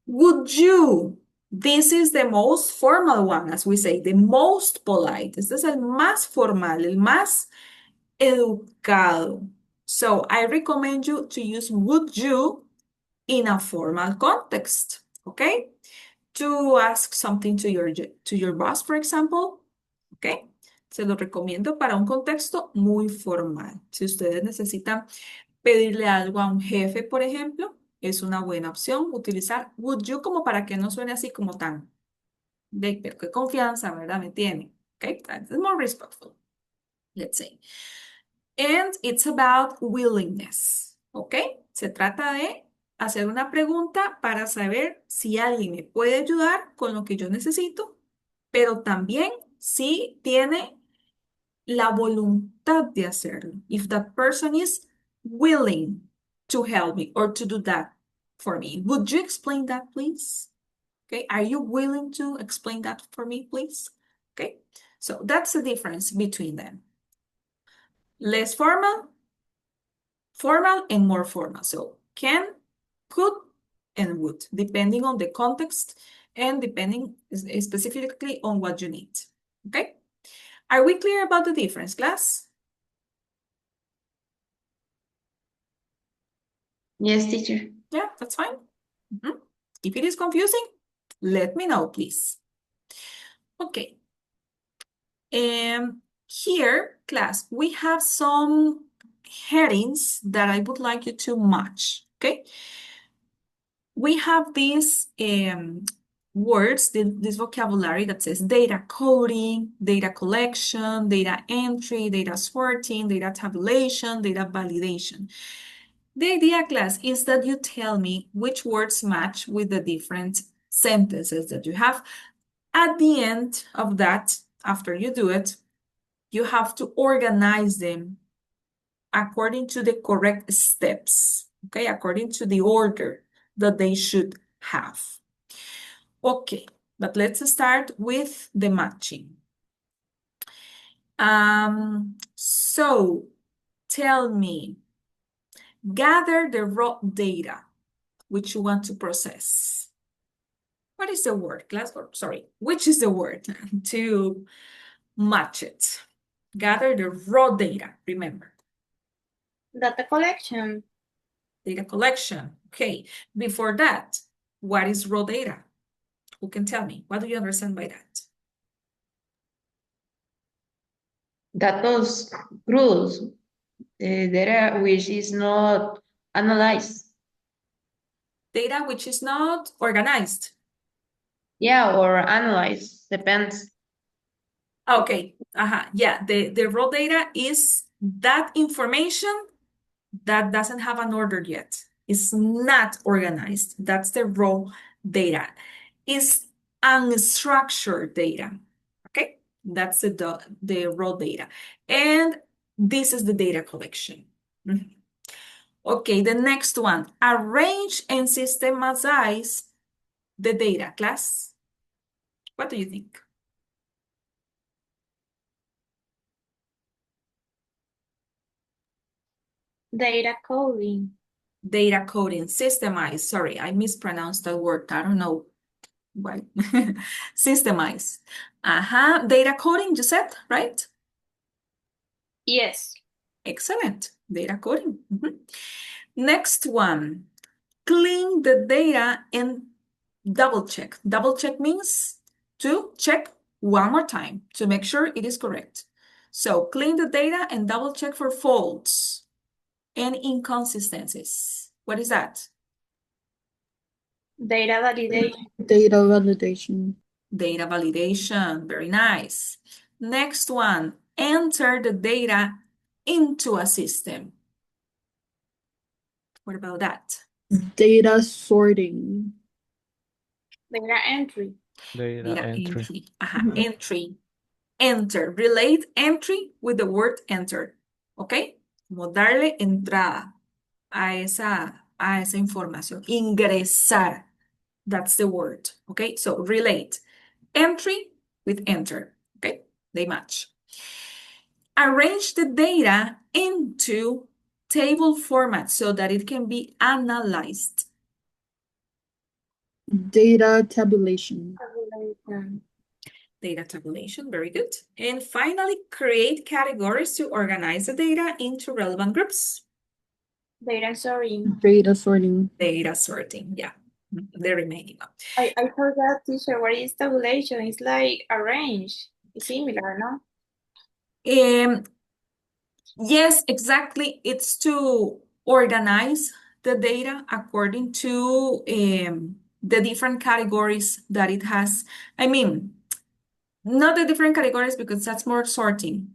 Would you? This is the most formal one, as we say, the most polite. Este es el más formal, el más educado. So I recommend you to use would you in a formal context, okay? To ask something to your boss, for example, okay? Se lo recomiendo para un contexto muy formal. Si ustedes necesitan pedirle algo a un jefe, por ejemplo, es una buena opción utilizar would you como para que no suene así como tan de pero qué confianza, ¿verdad? Me tiene. Okay, that's more respectful, let's say. And it's about willingness, ¿ok? Se trata de hacer una pregunta para saber si alguien me puede ayudar con lo que yo necesito, pero también si tiene la voluntad de hacerlo. If that person is willing to help me or to do that for me. Would you explain that, please? Okay, are you willing to explain that for me, please? Okay, so that's the difference between them. Less formal, formal, and more formal. So can, could, and would, depending on the context and depending specifically on what you need. Okay? Are we clear about the difference, class? Yes, teacher. Yeah, that's fine. Mhm. If it is confusing, let me know, please. Okay. Here, class, we have some headings that I would like you to match, okay? We have these words, this vocabulary that says data coding, data collection, data entry, data sorting, data tabulation, data validation. The idea, class, is that you tell me which words match with the different sentences that you have. At the end of that, after you do it, you have to organize them according to the correct steps, okay? According to the order that they should have. Okay, but let's start with the matching. So tell me, gather the raw data which you want to process. What is the word, class? Or, sorry, which is the word to match it? Gather the raw data, remember. Data collection. Data collection. Okay. Before that, what is raw data? Who can tell me? What do you understand by that? Datos crudos, data which is not analyzed. Data which is not organized. Yeah, or analyzed, depends. Okay. Yeah, the raw data is that information that doesn't have an order yet. It's not organized. That's the raw data. It's unstructured data. Okay, that's the raw data. And this is the data collection. Mhm. Okay, the next one. Arrange and systematize the data, class. What do you think? Data coding. Data coding, systemize. Sorry, I mispronounced that word. I don't know why. Systemize. Data coding, you said, right? Yes. Excellent. Data coding. Mhm. Next one. Clean the data and double check. Double check means to check one more time to make sure it is correct. So clean the data and double check for faults and inconsistencies. What is that? Data validation. Data validation. Data validation. Very nice. Next one. Enter the data into a system. What about that? Data sorting. Data entry. Data entry. entry. Ajá, entry. Enter. Relate entry with the word enter. ¿Ok? Como darle entrada a esa información. Ingresar. That's the word. Okay, so relate entry with enter. Okay, they match. Arrange the data into table format so that it can be analyzed. Data tabulation. Data tabulation, very good. And finally, create categories to organize the data into relevant groups. Data sorting. Data sorting. Data sorting, yeah, the remaining one. I forgot, teacher, what is tabulation? It's like arrange. It's similar, no? Yes, exactly. It's to organize the data according to the different categories that it has. I mean, not the different categories because that's more sorting.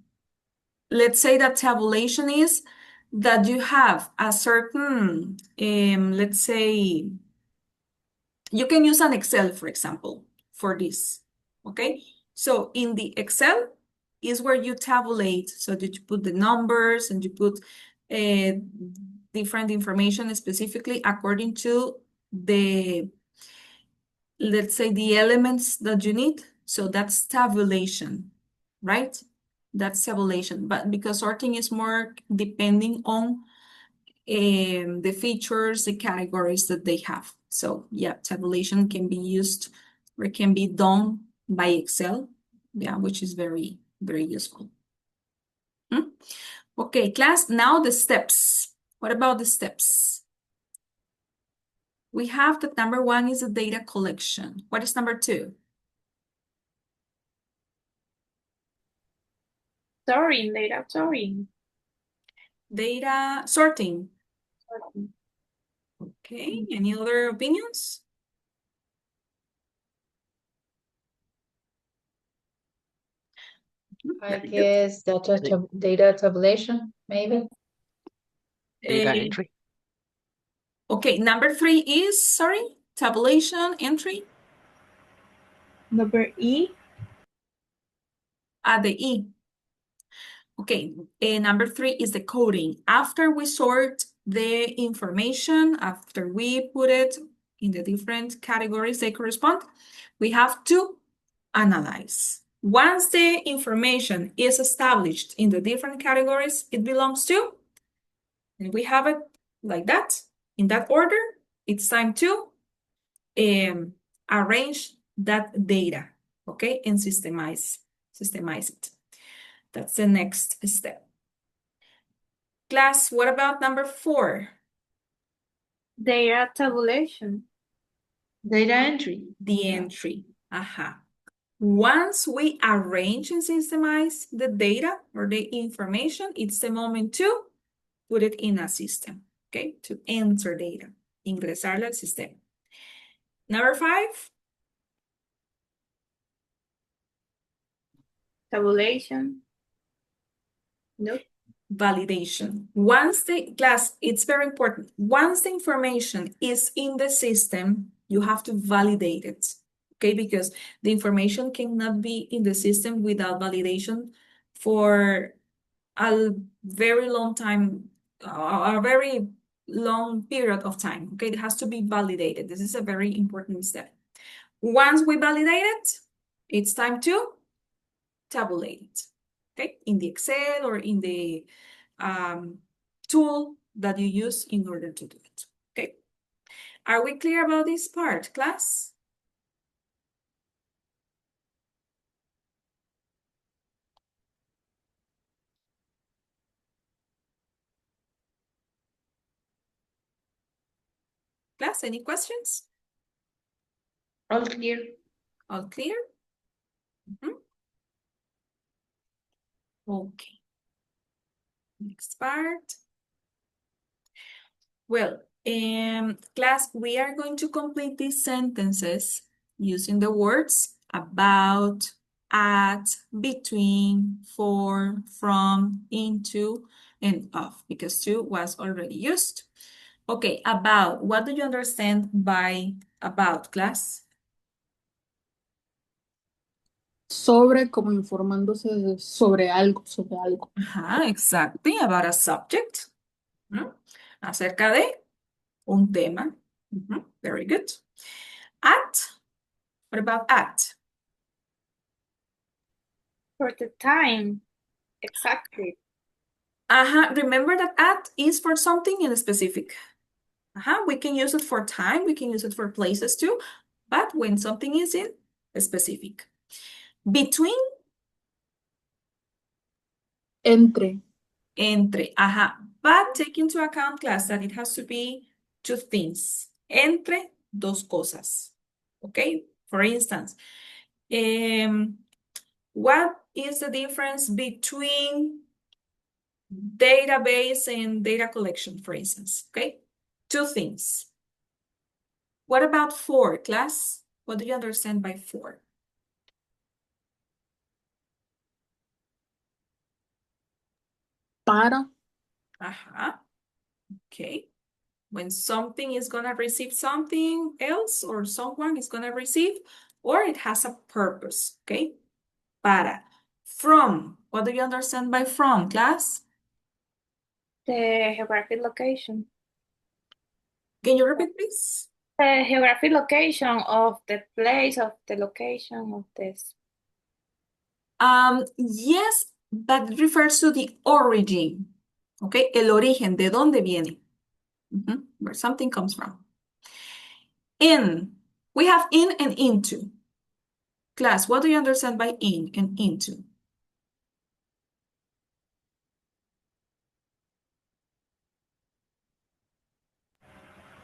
Let's say that tabulation is that you have a certain, let's say, you can use an Excel, for example, for this, okay? So in the Excel is where you tabulate, so that you put the numbers and you put different information specifically according to the, let's say, the elements that you need. So that's tabulation, right? That's tabulation, but because sorting is more depending on the features, the categories that they have. So yeah, tabulation can be used or can be done by Excel, yeah, which is very, very useful. Okay, class, now the steps. What about the steps? We have that number one is the data collection. What is number two? Sorting, data sorting. Data sorting. Okay, any other opinions? I guess data tabulation, maybe. Data Eh, entry. Okay, number three is, sorry, tabulation entry. Number E. The E. Okay, number three is the coding. After we sort the information, after we put it in the different categories they correspond, we have to analyze. Once the information is established in the different categories it belongs to, and we have it like that, in that order, it's time to arrange that data, okay, and systemize it. That's the next step. Class, what about number four? Data tabulation. Data entry. The entry. Once we arrange and systemize the data or the information, it's the moment to put it in a system, okay? To enter data, ingresarlo al sistema. Number five. Tabulation. Nope. Validation. Once the class, it's very important. Once the information is in the system, you have to validate it, okay? Because the information cannot be in the system without validation for a very long time, a very long period of time, okay? It has to be validated. This is a very important step. Once we validate it, it's time to tabulate it, okay? In the Excel or in the tool that you use in order to do it, okay? Are we clear about this part, class? Class, any questions? All clear. All clear? Okay. Next part. Well, class, we are going to complete these sentences using the words about, at, between, for, from, into, and of, because to was already used. Okay, about. What do you understand by about, class? Sobre, como informándose sobre algo, sobre algo. Exactly, about a subject. Acerca de un tema. Very good. At, what about at? For the time, exactly. Remember that at is for something in specific. We can use it for time, we can use it for places too, but when something is in specific. Between, Entre. But take into account, class, that it has to be two things. Entre dos cosas. Okay? For instance, what is the difference between database and data collection, for instance? Okay? Two things. What about for, class? What do you understand by for? Para. Okay. When something is going to receive something else or someone is going to receive, or it has a purpose, okay? Para. From. What do you understand by from, class? The geographic location. Can you repeat, please? The geographic location of the place, of the location of this. Yes, but it refers to the origin, okay? El origen, de dónde viene. Where something comes from. In. We have in and into. Class, what do you understand by in and into?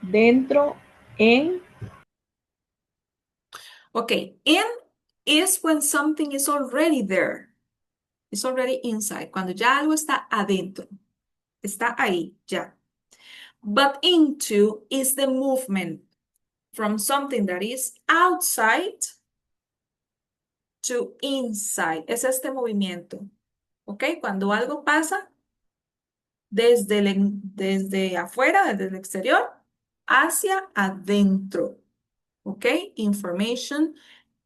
Dentro, en. Okay, in is when something is already there. It's already inside. Cuando ya algo está adentro. Está ahí, ya. But into is the movement from something that is outside to inside. Es este movimiento. ¿Ok? Cuando algo pasa desde afuera, desde el exterior, hacia adentro. ¿Ok? Information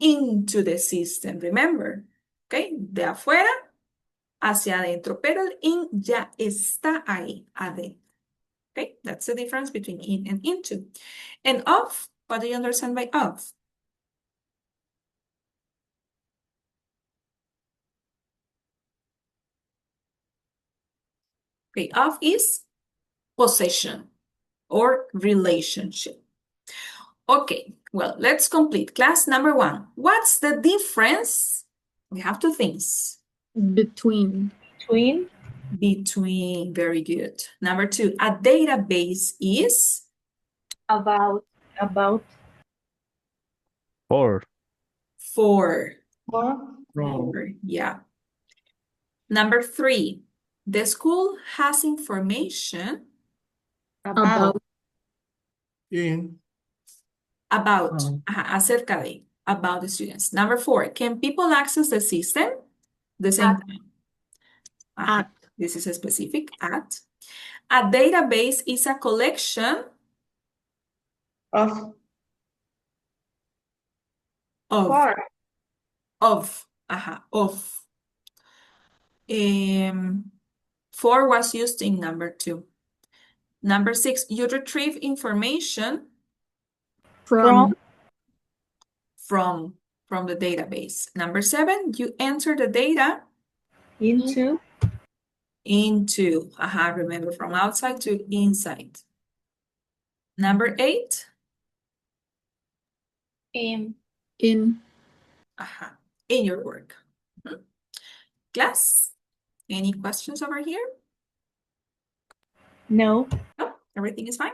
into the system. Remember. ¿Ok? De afuera hacia adentro. Pero el in ya está ahí adentro. Okay, that's the difference between in and into. And of, what do you understand by of? Okay, of is possession or relationship. Okay, well, let's complete. Class number 1. What's the difference? We have two things. Between. Between. Between, very good. Number 2, a database is? About. For. For. Or Yeah. Number 3, the school has information about. In. about, acerca de, about the students. Number 4, can people access the system? The same time. At. This is a specific at. A database is a collection Of. of. For. Of. Of. For was used in number 2. Number 6, you retrieve information From. from the database. Number 7, you enter the data Into. remember, from outside to inside. Number 8, In. In. in your work. Class, any questions over here? No. No, everything is fine?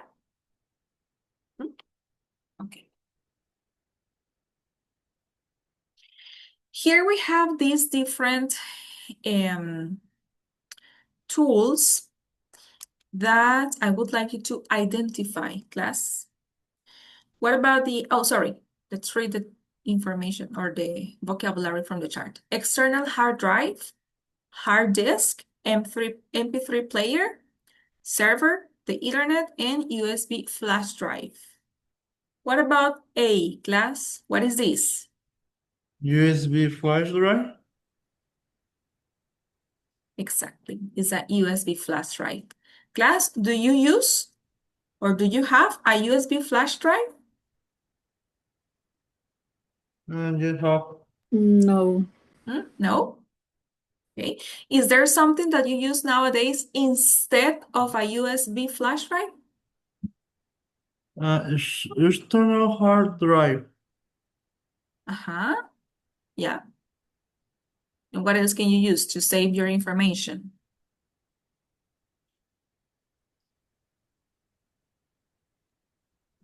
Okay. Here we have these different tools that I would like you to identify, class. What about let's read the information or the vocabulary from the chart. External hard drive, hard disk, MP3 player, server, the Ethernet, and USB flash drive. What about A, class? What is this? USB flash drive? Exactly. It's a USB flash drive. Class, do you use or do you have a USB flash drive? Just have. No. No? Okay. Is there something that you use nowadays instead of a USB flash drive? External hard drive. Uh-huh. Yeah. And what else can you use to save your information?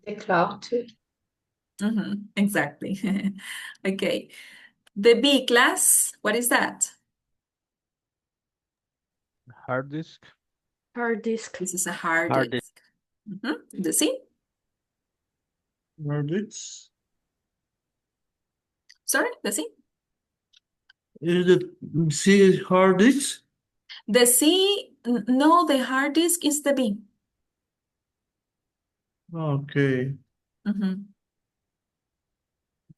The cloud too. Exactly. Okay. The B class, what is that? Hard disk. Hard disk. This is a hard Hard disk. The C? Hard disk. Sorry, the C? Is the C hard disk? The C, no, the hard disk is the B. Okay.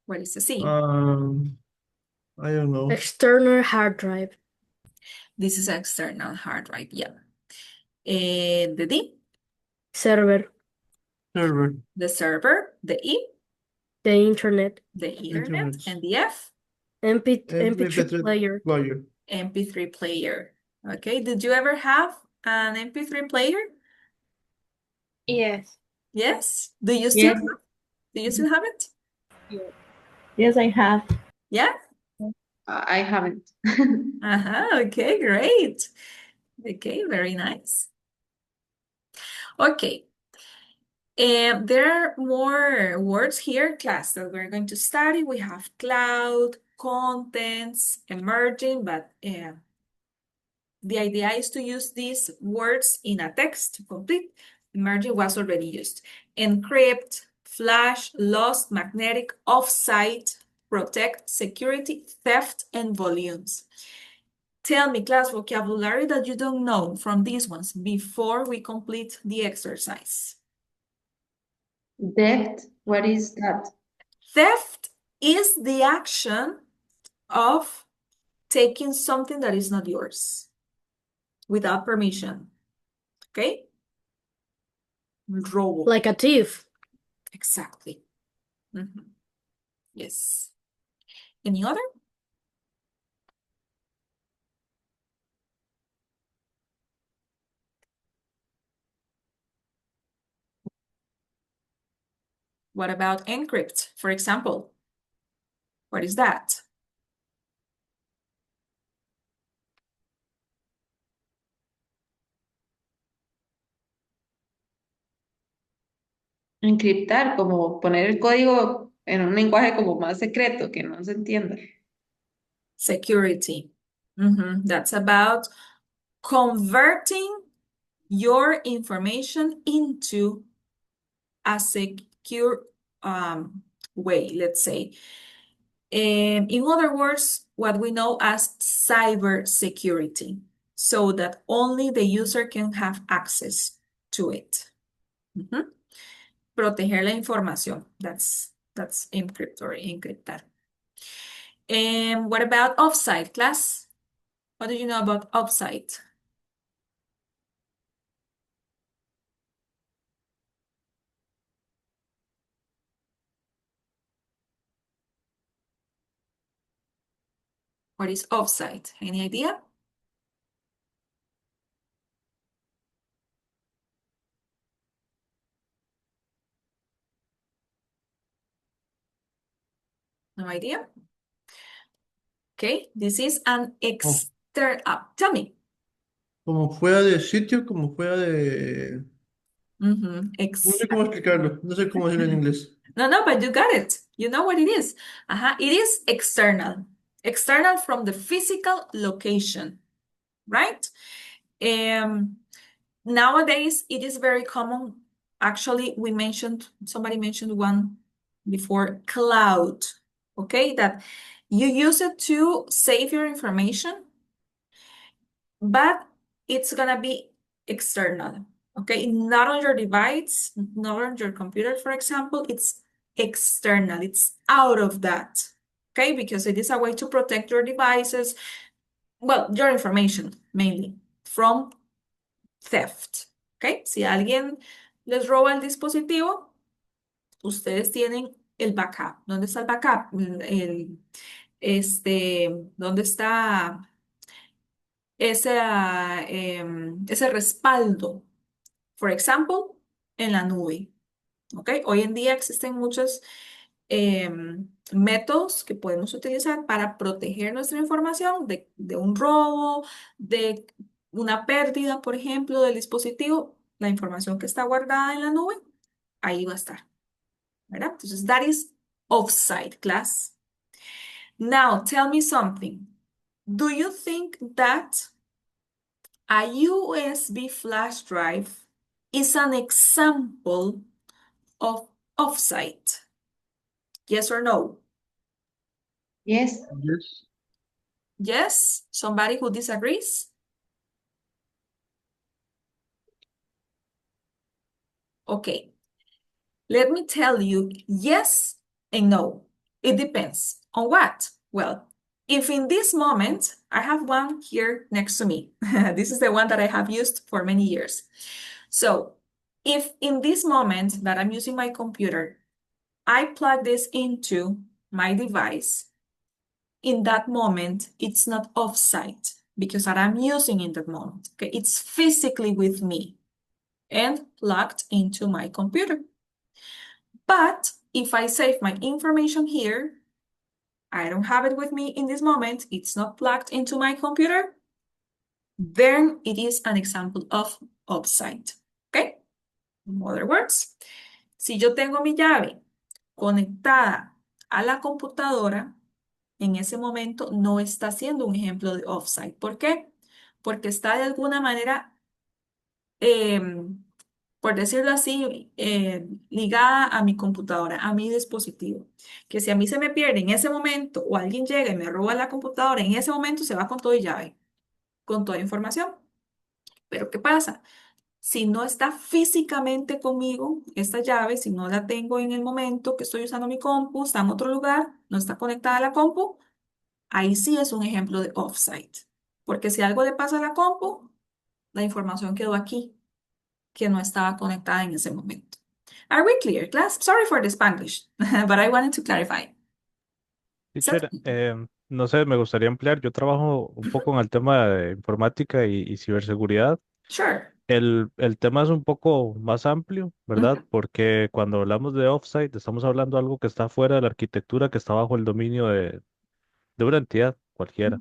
What is the C? I don't know. External hard drive. This is external hard drive, yeah. The D? Server. Server. The server. The E? The internet. The internet. Internet. And the F? MP3 player. MP3 player. Okay, did you ever have an MP3 player? Yes. Yes? Do you still Yes. Do you still have it? Yes, I have. Yeah? I haven't. Okay, great. Okay, very nice. Okay. There are more words here, class, that we're going to study. We have cloud, contents, emerging, but the idea is to use these words in a text to complete. Emerging was already used. Encrypt, flash, lost, magnetic, offsite, protect, security, theft, and volumes. Tell me, class, vocabulary that you don't know from these ones before we complete the exercise. Theft, what is that? Theft is the action of taking something that is not yours without permission. Okay? Robo. Like a thief. Exactly. Yes. Any other? What about encrypt, for example? What is that? Encriptar, como poner el código en un lenguaje como más secreto, que no se entienda. Security. That's about converting your information into a secure way, let's say. In other words, what we know as cyber security, so that only the user can have access to it. Proteger la información. That's encrypt or encriptar. And what about offsite, class? What do you know about offsite? What is offsite? Any idea? No idea? Okay, this is an external. Tell me. Como fuera de sitio, como fuera de... No sé cómo explicarlo, no sé cómo decirlo en inglés. No, but you got it. You know what it is. It is external. External from the physical location, right? Nowadays, it is very common. Actually, somebody mentioned one before, cloud, okay? That you use it to save your information, but it's gonna be external, okay? Not on your device, not on your computer, for example. It's external, it's out of that, okay? Because it is a way to protect your devices, well, your information mainly, from theft, okay? Si alguien les roba el dispositivo, ustedes tienen el backup. ¿Dónde está el backup? ¿Dónde está ese respaldo? For example, en la nube. ¿Ok? Hoy en día existen muchos métodos que podemos utilizar para proteger nuestra información de un robo, de una pérdida, por ejemplo, del dispositivo. La información que está guardada en la nube, ahí va a estar. ¿Verdad? Entonces, that is offsite, class. Now, tell me something. Do you think that a USB flash drive is an example of offsite? Yes or no? Yes. Yes. Yes? Somebody who disagrees? Okay. Let me tell you yes and no. It depends. On what? Well, if in this moment, I have one here next to me. This is the one that I have used for many years. So if in this moment that I'm using my computer, I plug this into my device, in that moment, it's not offsite because what I'm using in that moment, okay, it's physically with me and plugged into my computer. But if I save my information here, I don't have it with me in this moment, it's not plugged into my computer, then it is an example of offsite, okay? In other words, si yo tengo mi llave conectada a la computadora, en ese momento no está siendo un ejemplo de offsite. ¿Por qué? Porque está de alguna manera, por decirlo así, ligada a mi computadora, a mi dispositivo. Que si a mí se me pierde en ese momento o alguien llega y me roba la computadora, en ese momento se va con todo y llave, con toda información. Pero ¿qué pasa? Si no está físicamente conmigo, esta llave, si no la tengo en el momento que estoy usando mi compu, está en otro lugar, no está conectada a la compu, ahí sí es un ejemplo de offsite. Porque si algo le pasa a la compu, la información quedó aquí, que no estaba conectada en ese momento. Are we clear, class? Sorry for the Spanglish, but I wanted to clarify. Teacher, no sé, me gustaría ampliar. Yo trabajo un poco en el tema de informática y ciberseguridad. Sure. El tema es un poco más amplio, ¿verdad? Porque cuando hablamos de offsite, estamos hablando de algo que está fuera de la arquitectura, que está bajo el dominio de una entidad cualquiera.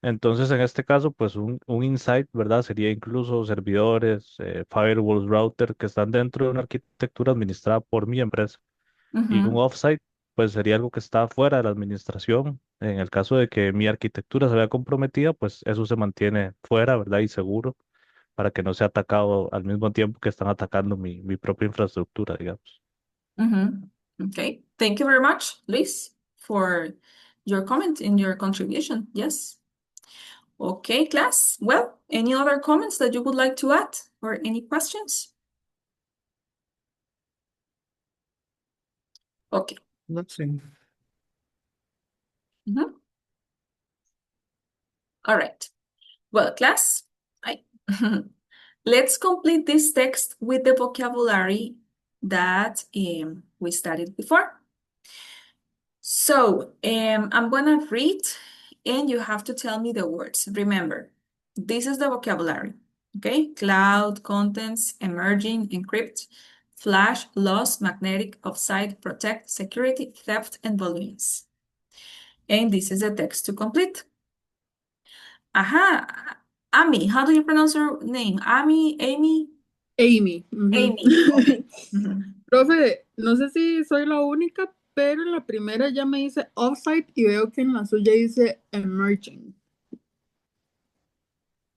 Entonces, en este caso, pues un insight, ¿verdad? Sería incluso servidores, firewalls, router, que están dentro de una arquitectura administrada por mi empresa. Y un Ujú, offsite, pues sería algo que está fuera de la administración. En el caso de que mi arquitectura se vea comprometida, pues eso se mantiene fuera, ¿verdad? Y seguro para que no sea atacado al mismo tiempo que están atacando mi propia infraestructura, digamos. ujú. Okay. Thank you very much, Luis, for your comment and your contribution. Yes. Okay, class. Well, any other comments that you would like to add or any questions? Okay. Nothing. Mhm. All right. Well, class, I let's complete this text with the vocabulary that we studied before. So I'm gonna read and you have to tell me the words. Remember, this is the vocabulary, okay? Cloud, contents, emerging, encrypt, flash, loss, magnetic, offsite, protect, security, theft, and volumes. And this is the text to complete. Aha, Ami, how do you pronounce your name? Ami, Amy? Amy. Ujú. Amy, okay. Mhm. Profe, no sé si soy la única, pero en la primera ya me dice offsite y veo que en la suya dice emerging.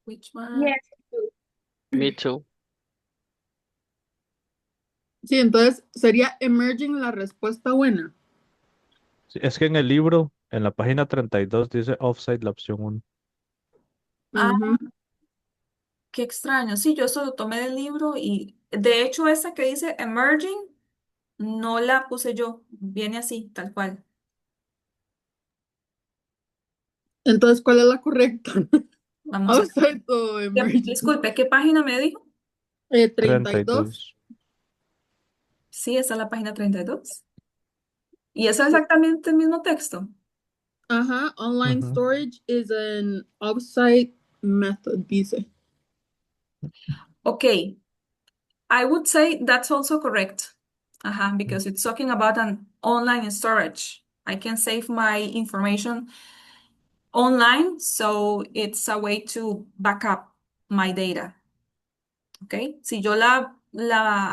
Which one? Yes. Me too. Sí, entonces sería emerging la respuesta buena. Sí, es que en el libro, en la página 32 dice offsite la opción 1. Ah, Ujú. qué extraño. Sí, yo solo tomé del libro y de hecho esa que dice emerging no la puse yo. Viene así, tal cual. Entonces, ¿cuál es la correcta? Vamos a ver. Outside o emerging. Disculpe, ¿qué página me dijo? 32. Sí, esa es la página 32. ¿Y es exactamente el mismo texto? Ajá, online Ujú. storage is an offsite method, dice. Okay, I would say that's also correct. Because it's talking about an online storage. I can save my information online, so it's a way to back up my data. ¿Ok? Si yo la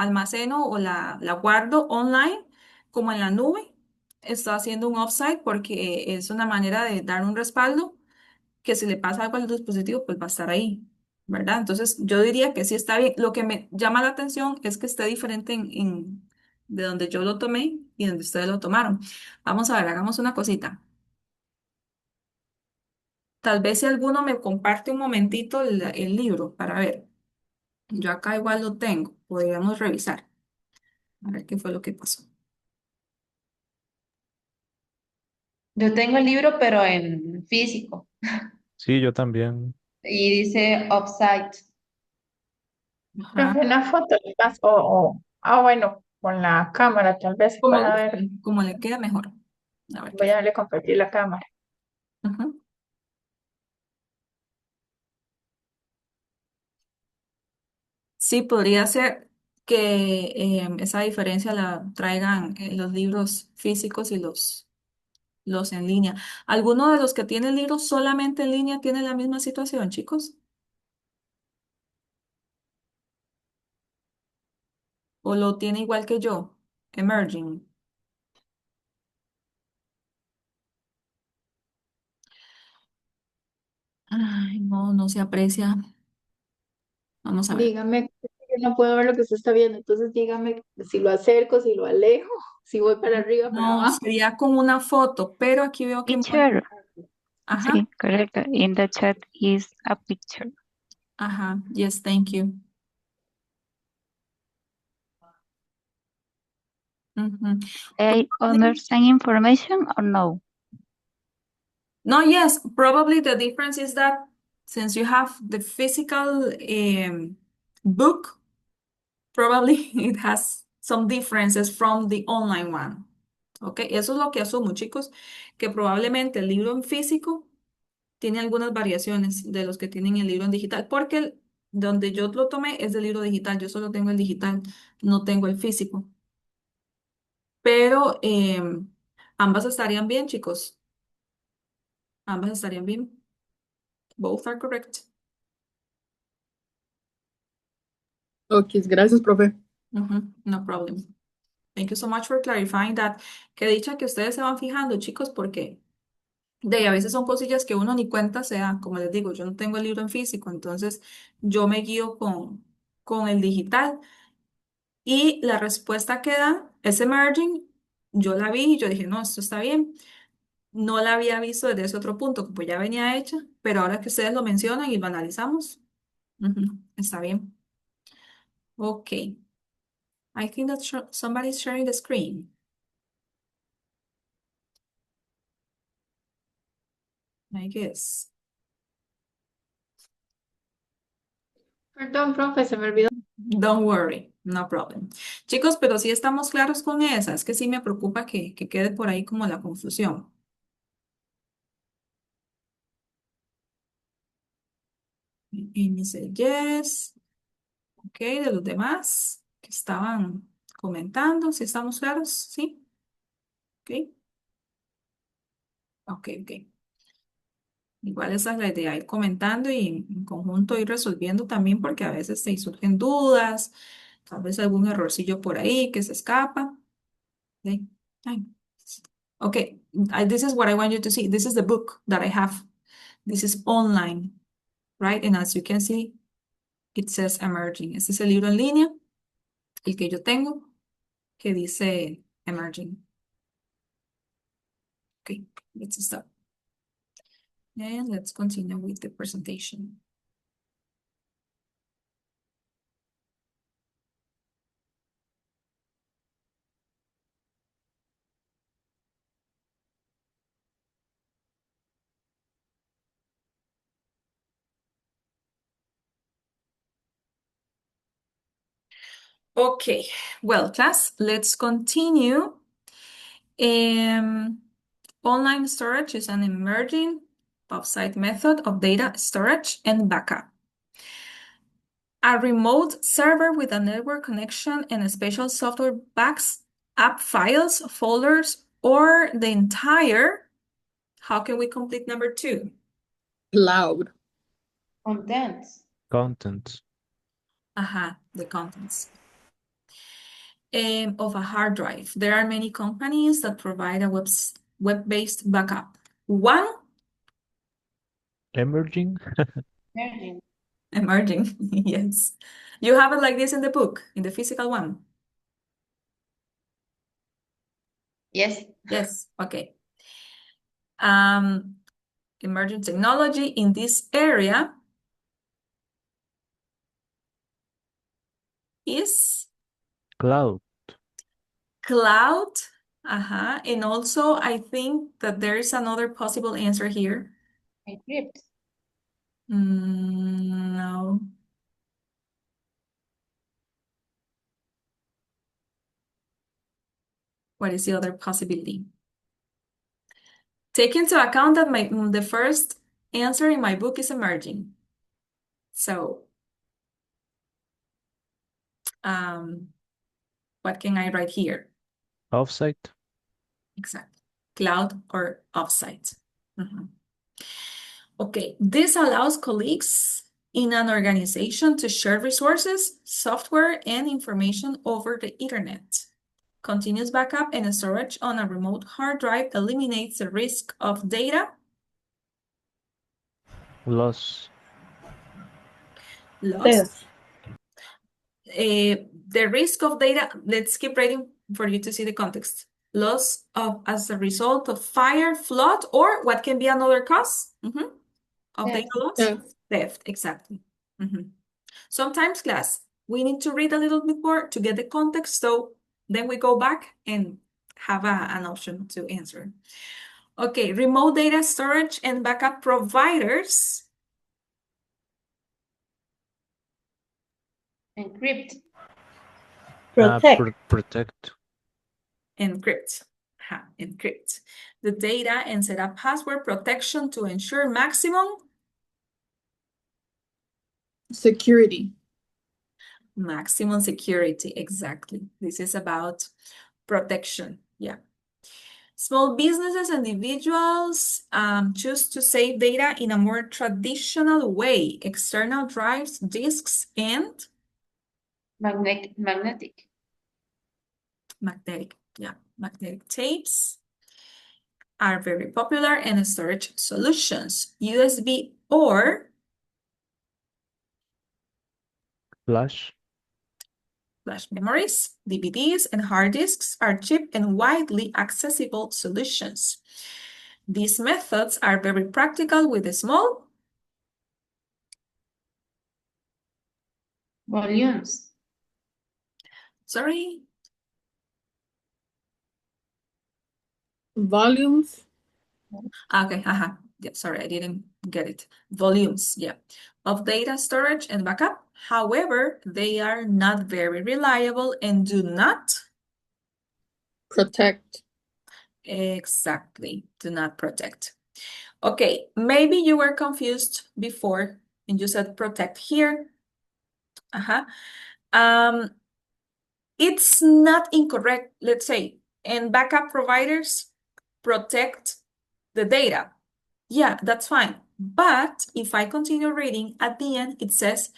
almaceno o la guardo online, como en la nube, está haciendo un offsite porque es una manera de dar un respaldo que si le pasa algo al dispositivo, pues va a estar ahí, ¿verdad? Entonces, yo diría que sí está bien. Lo que me llama la atención es que esté diferente de donde yo lo tomé y donde ustedes lo tomaron. Vamos a ver, hagamos una cosita. Tal vez si alguno me comparte un momentito el libro para ver. Yo acá igual lo tengo, podríamos revisar. A ver qué fue lo que pasó. Yo tengo el libro, pero en físico. Sí, yo también. Y dice Upside. Ajá. Profe, una foto le paso, bueno, con la cámara tal vez se Como pueda ver. guste, como le queda mejor. A ver qué Voy a darle compartir la cámara. Ujú. Sí, podría ser que esa diferencia la traigan los libros físicos y los en línea. ¿Alguno de los que tiene libros solamente en línea tiene la misma situación, chicos? ¿O lo tiene igual que yo? Emerging. Ay, no, no se aprecia. Vamos a ver. Dígame, yo no puedo ver lo que usted está viendo, entonces dígame si lo acerco, si lo alejo, si voy para arriba, para No, abajo. sería con una foto, pero aquí veo que Picture. Ajá, Sí, correcto. In the chat is a picture. ajá. Yes, thank you. Mhm. I understand information or no? No, yes, probably the difference is that since you have the physical book, probably it has some differences from the online one. ¿Ok? Eso es lo que asumo, chicos, que probablemente el libro en físico tiene algunas variaciones de los que tienen el libro en digital, porque donde yo lo tomé es del libro digital, yo solo tengo el digital, no tengo el físico. Pero ambas estarían bien, chicos. Ambas estarían bien. Both are correct. Ok, gracias, profe. No problem. Thank you so much for clarifying that. Qué dicha que ustedes se van fijando, chicos, porque a veces son cosillas que uno ni cuenta se da. Como les digo, yo no tengo el libro en físico, entonces yo me guío con el digital. Y la respuesta que da, ese merging, yo la vi y yo dije, no, esto está bien. No la había visto desde ese otro punto, que pues ya venía hecha, pero ahora que ustedes lo mencionan y lo analizamos, está bien. Ok. I think that somebody's sharing the screen. I guess. Perdón, profe, se me olvidó. Don't worry, no problem. Chicos, pero sí estamos claros con esa. Es que sí me preocupa que quede por ahí como la confusión. Y dice yes. Ok, de los demás que estaban comentando, si estamos claros, sí. Ok, ok. Igual esa es la idea, ir comentando y en conjunto ir resolviendo también porque a veces se surgen dudas, tal vez algún errorcillo por ahí que se escapa. Ok, ay. Okay, this is what I want you to see. This is the book that I have. This is online, right? And as you can see, it says emerging. Este es el libro en línea, el que yo tengo, que dice emerging. Okay, let's stop. And let's continue with the presentation. Okay, well, class, let's continue. Online storage is an emerging offsite method of data storage and backup. A remote server with a network connection and a special software backs up files, folders, or the entire. How can we complete number 2? Cloud. Contents. Contents. The contents of a hard drive. There are many companies that provide a web-based backup. One, Emerging. Emerging. emerging, yes. You have it like this in the book, in the physical one. Yes. Yes, okay. Emerging technology in this area is Cloud. cloud. And also, I think that there is another possible answer here. Encrypt. No. What is the other possibility? Take into account that the first answer in my book is emerging. So, what can I write here? Offsite. Exactly. Cloud or offsite. Okay, this allows colleagues in an organization to share resources, software, and information over the internet. Continuous backup and storage on a remote hard drive eliminates the risk of data Loss. lost. The risk of data, let's keep reading for you to see the context. Loss as a result of fire, flood, or what can be another cause of data loss? Theft, exactly. Sometimes, class, we need to read a little bit more to get the context, so then we go back and have an option to answer. Okay, remote data storage and backup providers. Encrypt. Protect. Encrypt. Encrypt the data and set up password protection to ensure maximum security. Maximum security, exactly. This is about protection. Yeah. Small businesses and individuals choose to save data in a more traditional way. External drives, disks, and magnetic. Yeah, magnetic tapes are very popular in storage solutions. USB or Flash memories, DVDs, and hard disks are cheap and widely accessible solutions. These methods are very practical with the small volumes. Sorry? Volumes. Okay, yeah, sorry, I didn't get it. Volumes, yeah, of data storage and backup. However, they are not very reliable and do not protect. Exactly, do not protect. Okay, maybe you were confused before and you said protect here. It's not incorrect, let's say, and backup providers protect the data. Yeah, that's fine. But if I continue reading, at the end it says,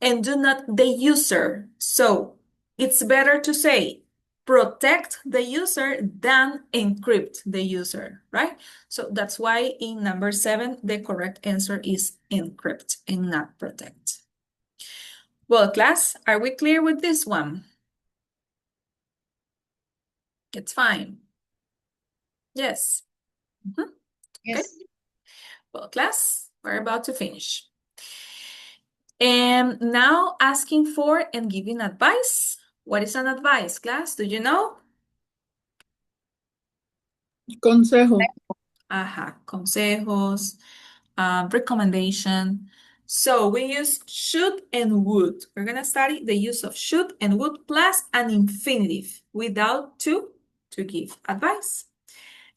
and do not the user. So it's better to say protect the user than encrypt the user, right? So that's why in number 7, the correct answer is encrypt and not protect. Well, class, are we clear with this one? It's fine. Yes. Yes. Okay. Well, class, we're about to finish. And now asking for and giving advice. What is an advice, class? Do you know? Consejo. Consejos, recommendation. So we use should and would. We're going to study the use of should and would plus an infinitive without to give advice.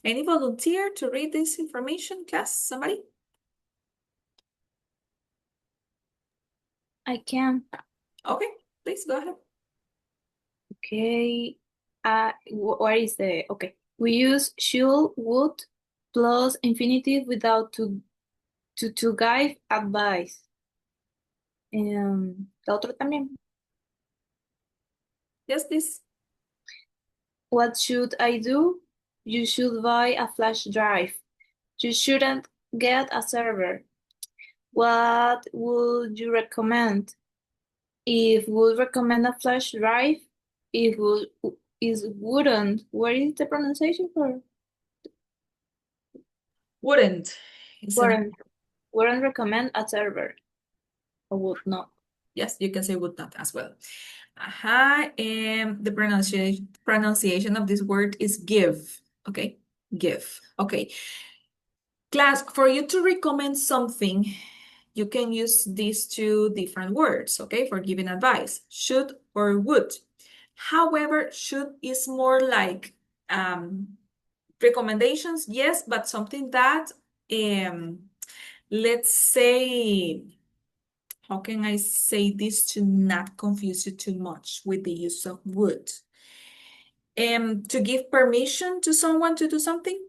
Any volunteer to read this information, class? Somebody? I can. Okay, please go ahead. Okay. Where is the, okay. We use should, would, plus infinitive without to give advice. La otra también. Yes, please. What should I do? You should buy a flash drive. You shouldn't get a server. What would you recommend? If would recommend a flash drive, if would is wouldn't. What is the pronunciation for? Wouldn't. Wouldn't recommend a server. Or would not. Yes, you can say would not as well. And the pronunciation of this word is give. Okay, give. Okay. Class, for you to recommend something, you can use these two different words, okay, for giving advice, should or would. However, should is more like recommendations, yes, but something that, let's say, how can I say this to not confuse you too much with the use of would? To give permission to someone to do something,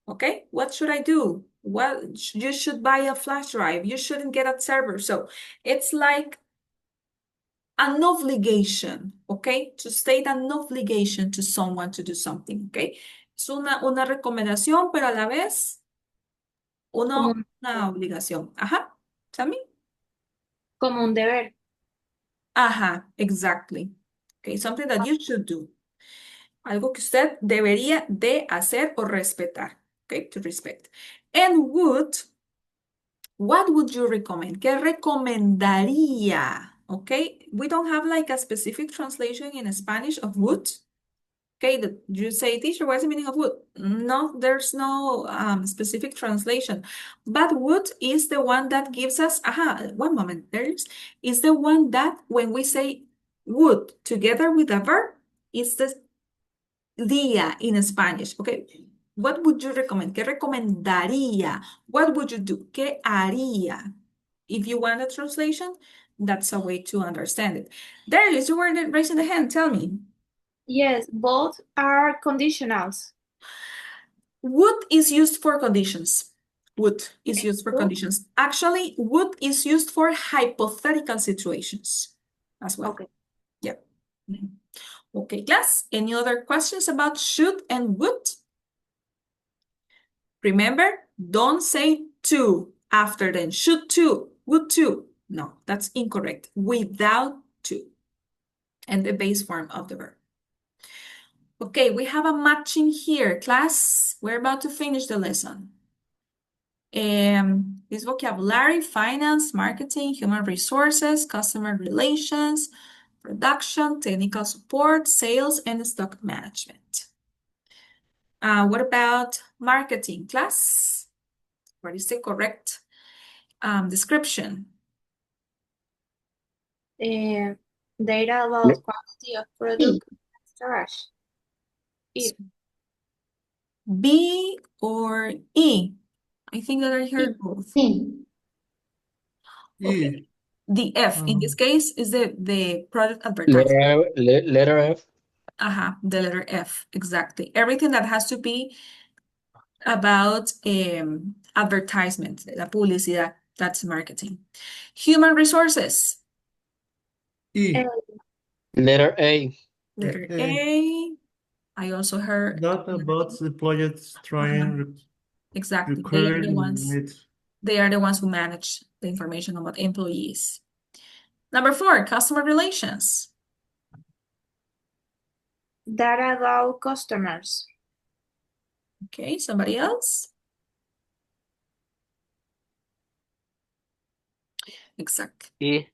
okay? What should I do? Well, you should buy a flash drive. You shouldn't get a server. So it's like an obligation, okay? To state an obligation to someone to do something, okay? Es una recomendación, pero a la vez una obligación. Ajá, tell me. Como un deber. Ajá, exactly. Okay, something that you should do. Algo que usted debería de hacer o respetar. Okay, to respect. And would, what would you recommend? ¿Qué recomendaría? Okay, we don't have like a specific translation in Spanish of would. Okay, you say, teacher, what's the meaning of would? No, there's no specific translation. But would is the one that gives us, one moment, is the one that when we say would together with a verb, it's the día in Spanish. Okay, what would you recommend? ¿Qué recomendaría? What would you do? ¿Qué haría? If you want a translation, that's a way to understand it. Darius, you were raising the hand. Tell me. Yes, both are conditionals. Would is used for conditions. Would is used for conditions. Actually, would is used for hypothetical situations as well. Okay. Yeah. Okay, class. Any other questions about should and would? Remember, don't say to after then. Should to, would to. No, that's incorrect. Without to. And the base form of the verb. Okay, we have a matching here, class. We're about to finish the lesson. This vocabulary, finance, marketing, human resources, customer relations, production, technical support, sales, and stock management. What about marketing, class? What is the correct description? Data about quantity of product storage. If. B or E? I think that I heard both. Okay. The F in this case is the product advertisement. Letter F. The letter F, exactly. Everything that has to be about advertisement, la publicidad, that's marketing. Human resources. E. Letter A. Letter A. I also heard. Not about the projects trying exactly. They are the ones who manage the information about employees. Number 4, customer relations. Data about customers. Okay, somebody else? Exactly. E.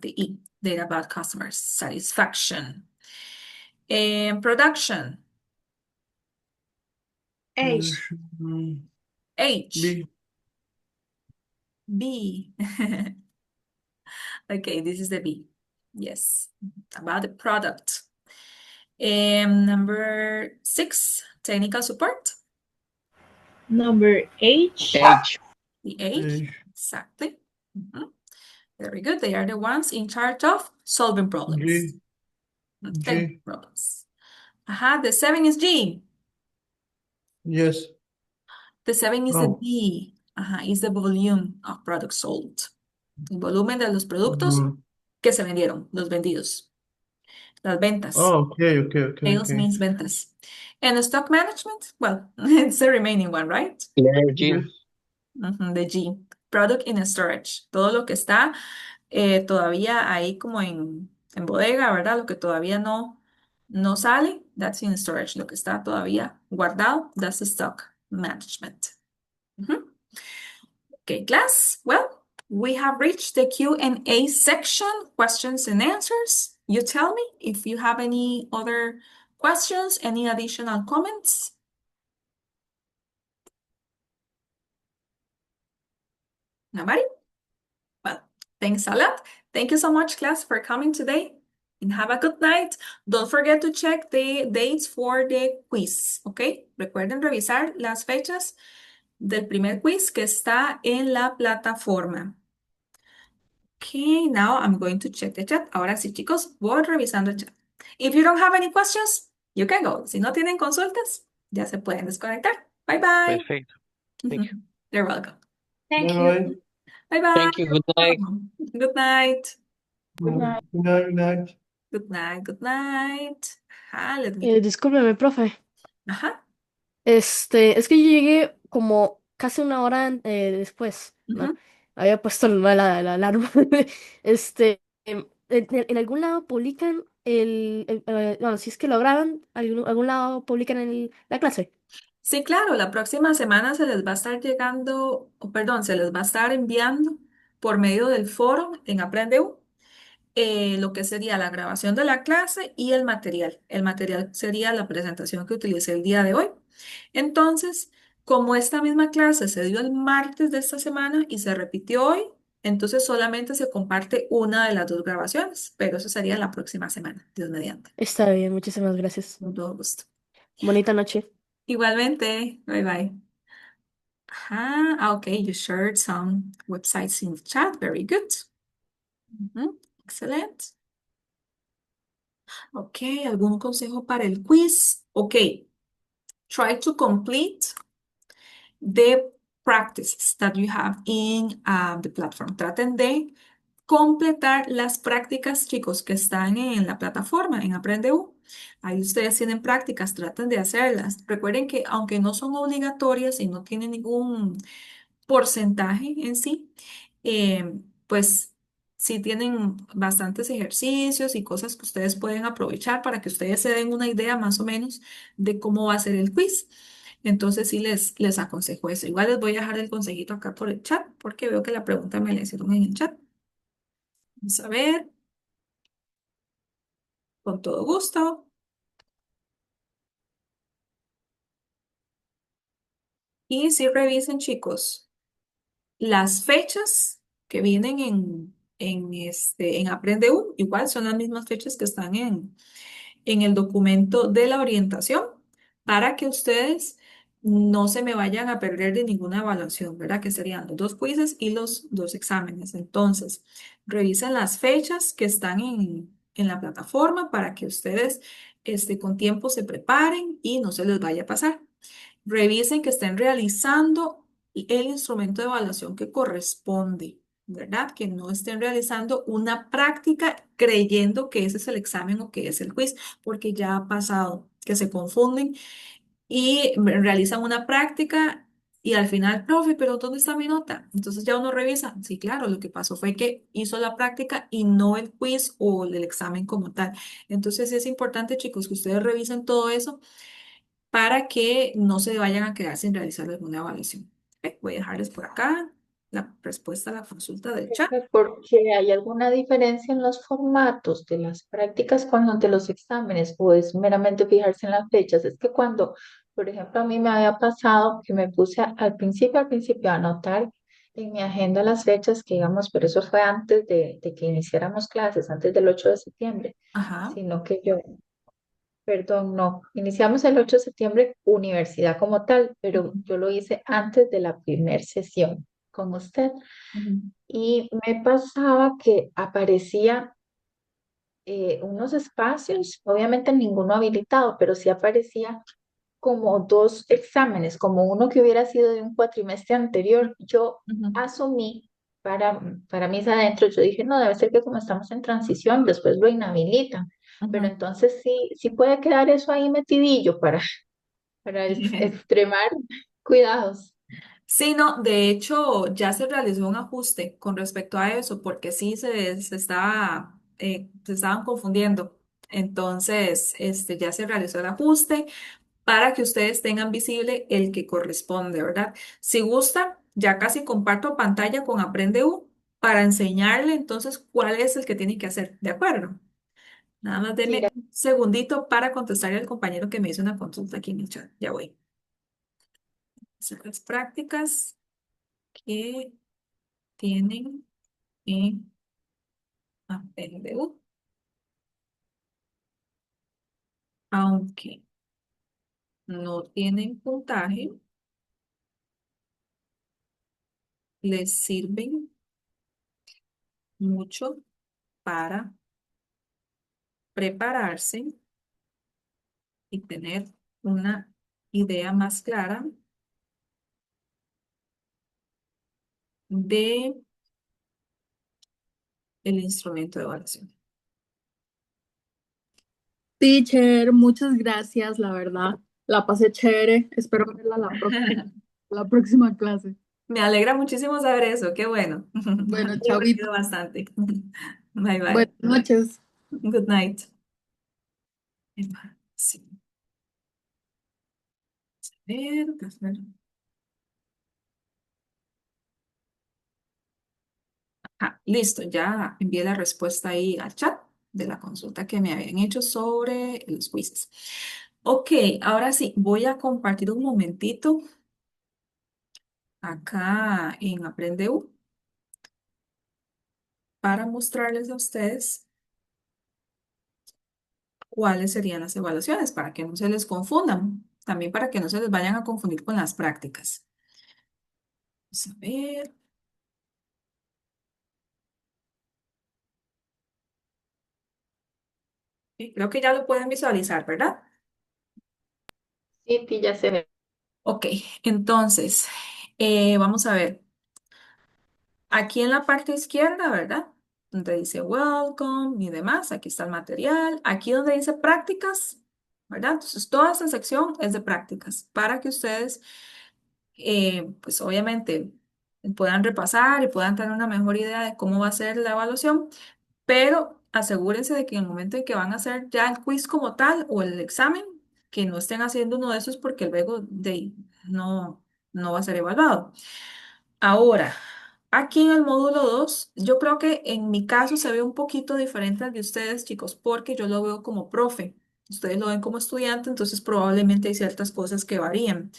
The E, data about customers, satisfaction. And production. H. H. B. B. Okay, this is the B. Yes, about the product. Number 6, technical support. Number H. H. The H, exactly. Mhm. Very good. They are the ones in charge of solving problems. G. Technical problems. The 7 is G. Yes. The 7 is the Oh. B. Is the volume of products sold. El volumen de los productos Mhm. que se vendieron, los vendidos. Las ventas. Oh, okay. Sales means ventas. And the stock management, well, it's the remaining one, right? Letter G. Yes. The G. Product in storage. Todo lo que está todavía ahí como en bodega, ¿verdad? Lo que todavía no sale, that's in storage. Lo que está todavía guardado, that's the stock management. Mhm. Okay, class. Well, we have reached the Q&A section, questions and answers. You tell me if you have any other questions, any additional comments. Nobody? Well, thanks a lot. Thank you so much, class, for coming today. And have a good night. Don't forget to check the dates for the quiz, ¿ok? Recuerden revisar las fechas del primer quiz que está en la plataforma. Okay, now I'm going to check the chat. Ahora sí, chicos, voy revisando el chat. If you don't have any questions, you can go. Si no tienen consultas, ya se pueden desconectar. Bye bye. Perfecto. Thank you. You're welcome. Thank you. Bye. Bye bye. Thank you. Good night. Good night. Good night. Good night. Good night. Good night. Good night. Let me. Discúlpeme, profe. Ajá. Es que yo llegué como casi una hora después, ¿no? Ujú. Había puesto la alarma. En algún lado publican bueno, si es que lo graban, algún lado publican la clase. Sí, claro, la próxima semana se les va a estar llegando, perdón, se les va a estar enviando por medio del foro en Aprendeu lo que sería la grabación de la clase y el material. El material sería la presentación que utilicé el día de hoy. Entonces, como esta misma clase se dio el martes de esta semana y se repitió hoy, entonces solamente se comparte una de las dos grabaciones, pero eso sería la próxima semana, Dios mediante. Está bien, muchísimas gracias. Con todo gusto. Bonita noche. Igualmente, bye bye. Okay, you shared some websites in the chat. Very good. Excellent. Ok, ¿algún consejo para el quiz? Ok, try to complete the practices that you have in the platform. Traten de completar las prácticas, chicos, que están en la plataforma, en Aprendeu. Ahí ustedes tienen prácticas, traten de hacerlas. Recuerden que aunque no son obligatorias y no tienen ningún porcentaje en sí, pues sí tienen bastantes ejercicios y cosas que ustedes pueden aprovechar para que ustedes se den una idea más o menos de cómo va a ser el quiz. Entonces sí les aconsejo eso. Igual les voy a dejar el consejito acá por el chat porque veo que la pregunta me la hicieron en el chat. Vamos a ver, con todo gusto. Y sí revisen, chicos, las fechas que vienen en Aprende igual son las mismas fechas que están en el documento de la orientación para que ustedes no se me vayan a perder de ninguna evaluación, ¿verdad? Que serían los dos quizzes y los dos exámenes. Entonces, revisen las fechas que están en la plataforma para que ustedes con tiempo se preparen y no se les vaya a pasar. Revisen que estén realizando el instrumento de evaluación que corresponde, ¿verdad? Que no estén realizando una práctica creyendo que ese es el examen o que es el quiz, porque ya ha pasado que se confunden y realizan una práctica y al final, profe, pero ¿dónde está mi nota? Entonces ya uno revisa. Sí, claro, lo que pasó fue que hizo la práctica y no el quiz o el examen como tal. Entonces es importante, chicos, que ustedes revisen todo eso para que no se vayan a quedar sin realizar alguna evaluación. Ok, voy a dejarles por acá la respuesta a la consulta del chat. Porque hay alguna diferencia en los formatos de las prácticas con los de los exámenes, o es meramente fijarse en las fechas. Es que cuando, por ejemplo, a mí me había pasado que me puse al principio a anotar en mi agenda las fechas que digamos, pero eso fue antes de que iniciáramos clases, antes del 8 de septiembre, Ajá. sino que yo, perdón, no, iniciamos el 8 de septiembre universidad como tal, pero Ujú, yo lo hice antes de la primer sesión con usted ujú, y me pasaba que aparecía unos espacios, obviamente ninguno habilitado, pero sí aparecía como dos exámenes, como uno que hubiera sido de un cuatrimestre anterior. Yo ujú, asumí para mis adentros, yo dije, no, debe ser que como estamos en transición, después lo inhabilitan. Pero ujú. entonces sí, sí puede quedar eso ahí metidillo para extremar cuidados. Sí, no, de hecho ya se realizó un ajuste con respecto a eso, porque sí se estaban confundiendo. Entonces, ya se realizó el ajuste para que ustedes tengan visible el que corresponde, ¿verdad? Si gusta, ya casi comparto pantalla con Aprende U para enseñarle entonces cuál es el que tiene que hacer, ¿de acuerdo? Nada más Sí, deme un segundito para contestarle al compañero que me hizo una consulta aquí en el chat. Ya voy. Hacer las prácticas que tienen en Aprende U, aunque no tienen puntaje, les sirven mucho para prepararse y tener una idea más clara de el instrumento de evaluación. Teacher, muchas gracias, la verdad. La pasé chévere. Espero verla la próxima clase. Me alegra muchísimo saber eso, qué bueno. Me Bueno, he chavito. divertido bastante. Bye bye. Buenas noches. Good night. Sí. A ver, listo, ya envié la respuesta ahí al chat de la consulta que me habían hecho sobre los quizzes. Ok, ahora sí, voy a compartir un momentito acá en Aprende U para mostrarles a ustedes cuáles serían las evaluaciones para que no se les confundan, también para que no se les vayan a confundir con las prácticas. Vamos a ver. Creo que ya lo pueden visualizar, ¿verdad? sí, sí, ya se ve. Ok, entonces, vamos a ver. Aquí en la parte izquierda, ¿verdad? Donde dice welcome y demás, aquí está el material. Aquí donde dice prácticas, ¿verdad? Entonces, toda esta sección es de prácticas para que ustedes, pues obviamente, puedan repasar y puedan tener una mejor idea de cómo va a ser la evaluación, pero asegúrense de que en el momento en que van a hacer ya el quiz como tal o el examen, que no estén haciendo uno de esos porque luego no va a ser evaluado. Ahora, aquí en el módulo 2, yo creo que en mi caso se ve un poquito diferente al de ustedes, chicos, porque yo lo veo como profe. Ustedes lo ven como estudiante, entonces probablemente hay ciertas cosas que varían.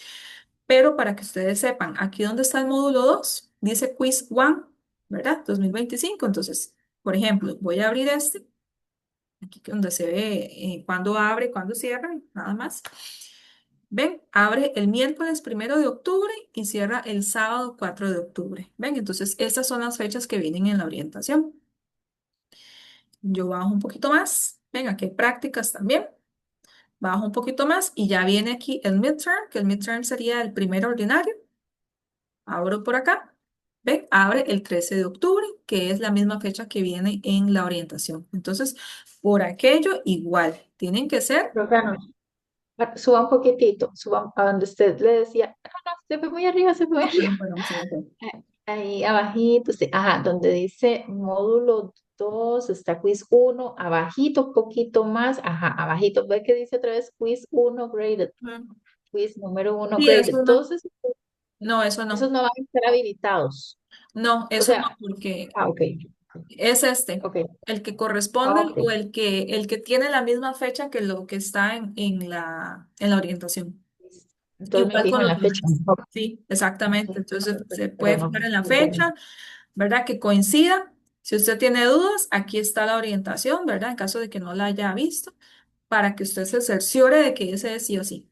Pero para que ustedes sepan, aquí donde está el módulo 2 dice Quiz 1, ¿verdad? 2025. Entonces, por ejemplo, voy a abrir este, aquí donde se ve cuándo abre, cuándo cierra, nada más. Ven, abre el miércoles 1 de octubre y cierra el sábado 4 de octubre. Ven, entonces estas son las fechas que vienen en la orientación. Yo bajo un poquito más. Ven, aquí hay prácticas también. Bajo un poquito más y ya viene aquí el midterm, que el midterm sería el primer ordinario. Abro por acá. Ven, abre el 13 de octubre, que es la misma fecha que viene en la orientación. Entonces, por aquello igual, tienen que ser. Rosano, suba un poquitito, suba a donde usted le decía, no, no, se fue muy arriba, se fue muy Ah, arriba. perdón, se me fue. Ahí abajito, sí, ajá, donde dice módulo 2 está quiz uno abajito, un poquito más, ajá, abajito, ve que dice otra vez quiz uno graded, Mm. quiz número uno Sí, graded. eso no. Entonces, No, eso esos no. no van a estar habilitados. No, O eso no, sea, porque ok, es este, ok, el que corresponde ok. o el que tiene la misma fecha que lo que está en la orientación. Entonces me Igual fijo con en los la fecha demás. mejor. Sí, exactamente. Sí, Entonces se pero puede no, fijar en la no tengo. fecha, ¿verdad? Que coincida. Si usted tiene dudas, aquí está la orientación, ¿verdad? En caso de que no la haya visto, para que usted se cerciore de que ese es sí o sí.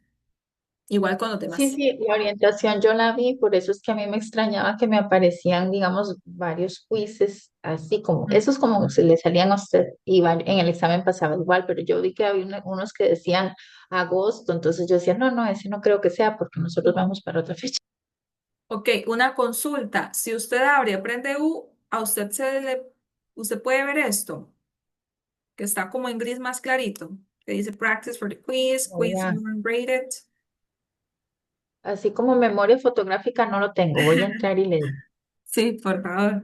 Igual con los Sí, demás. sí, la orientación yo la vi, por eso es que a mí me extrañaba que me aparecían, digamos, varios quizzes, así como, esos como se le salían a usted, y en el examen pasaba igual, pero yo vi que había unos que decían agosto, entonces yo decía, no, no, ese no creo que sea, porque nosotros vamos para otra fecha. Ok, una consulta. Si usted abre y aprende U, a usted usted puede ver esto, que está como en gris más clarito, que dice Practice for the quiz, Voy quiz a- more graded. Así como memoria fotográfica no lo tengo, voy a entrar y le digo. Sí, por favor.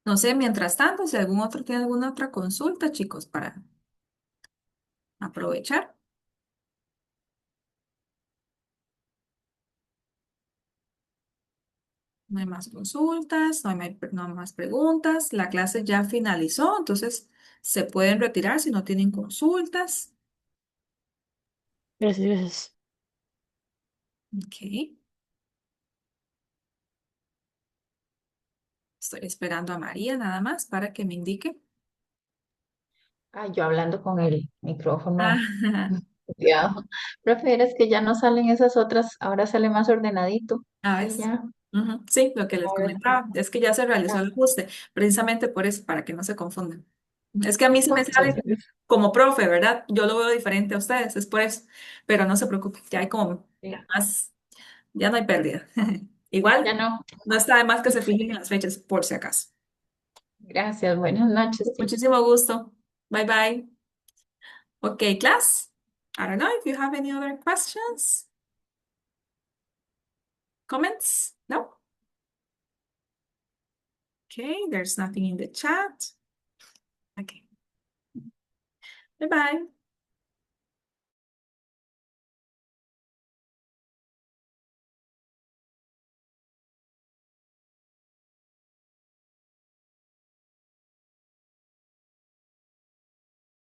No sé, mientras tanto, si algún otro tiene alguna otra consulta, chicos, para aprovechar. No hay más consultas, no hay más preguntas. La clase ya finalizó, entonces se pueden retirar si no tienen consultas. Gracias, gracias. Ok. Estoy esperando a María nada más para que me indique. Ah, yo hablando con el micrófono. Ah, Cuidado. Profe, es que ya no salen esas otras, ahora sale más ordenadito. Sí, es. ya. Ujú, sí, lo que les Ahora comentaba es que ya se realizó está. el ajuste, precisamente por eso, para que no se confundan. Es que a mí se me Muchas sale gracias. como profe, ¿verdad? Yo lo veo diferente a ustedes, es por eso. Pero no se preocupen, ya hay como Sí, más, ya no hay pérdida. ya Igual, no. no está de más que se fijen en las fechas, por si acaso. Gracias. Buenas noches. Sí. Muchísimo gusto. Bye bye. Okay, class. I don't know if you have any other questions, comments? No? Okay, there's nothing in the chat. Okay. Bye bye.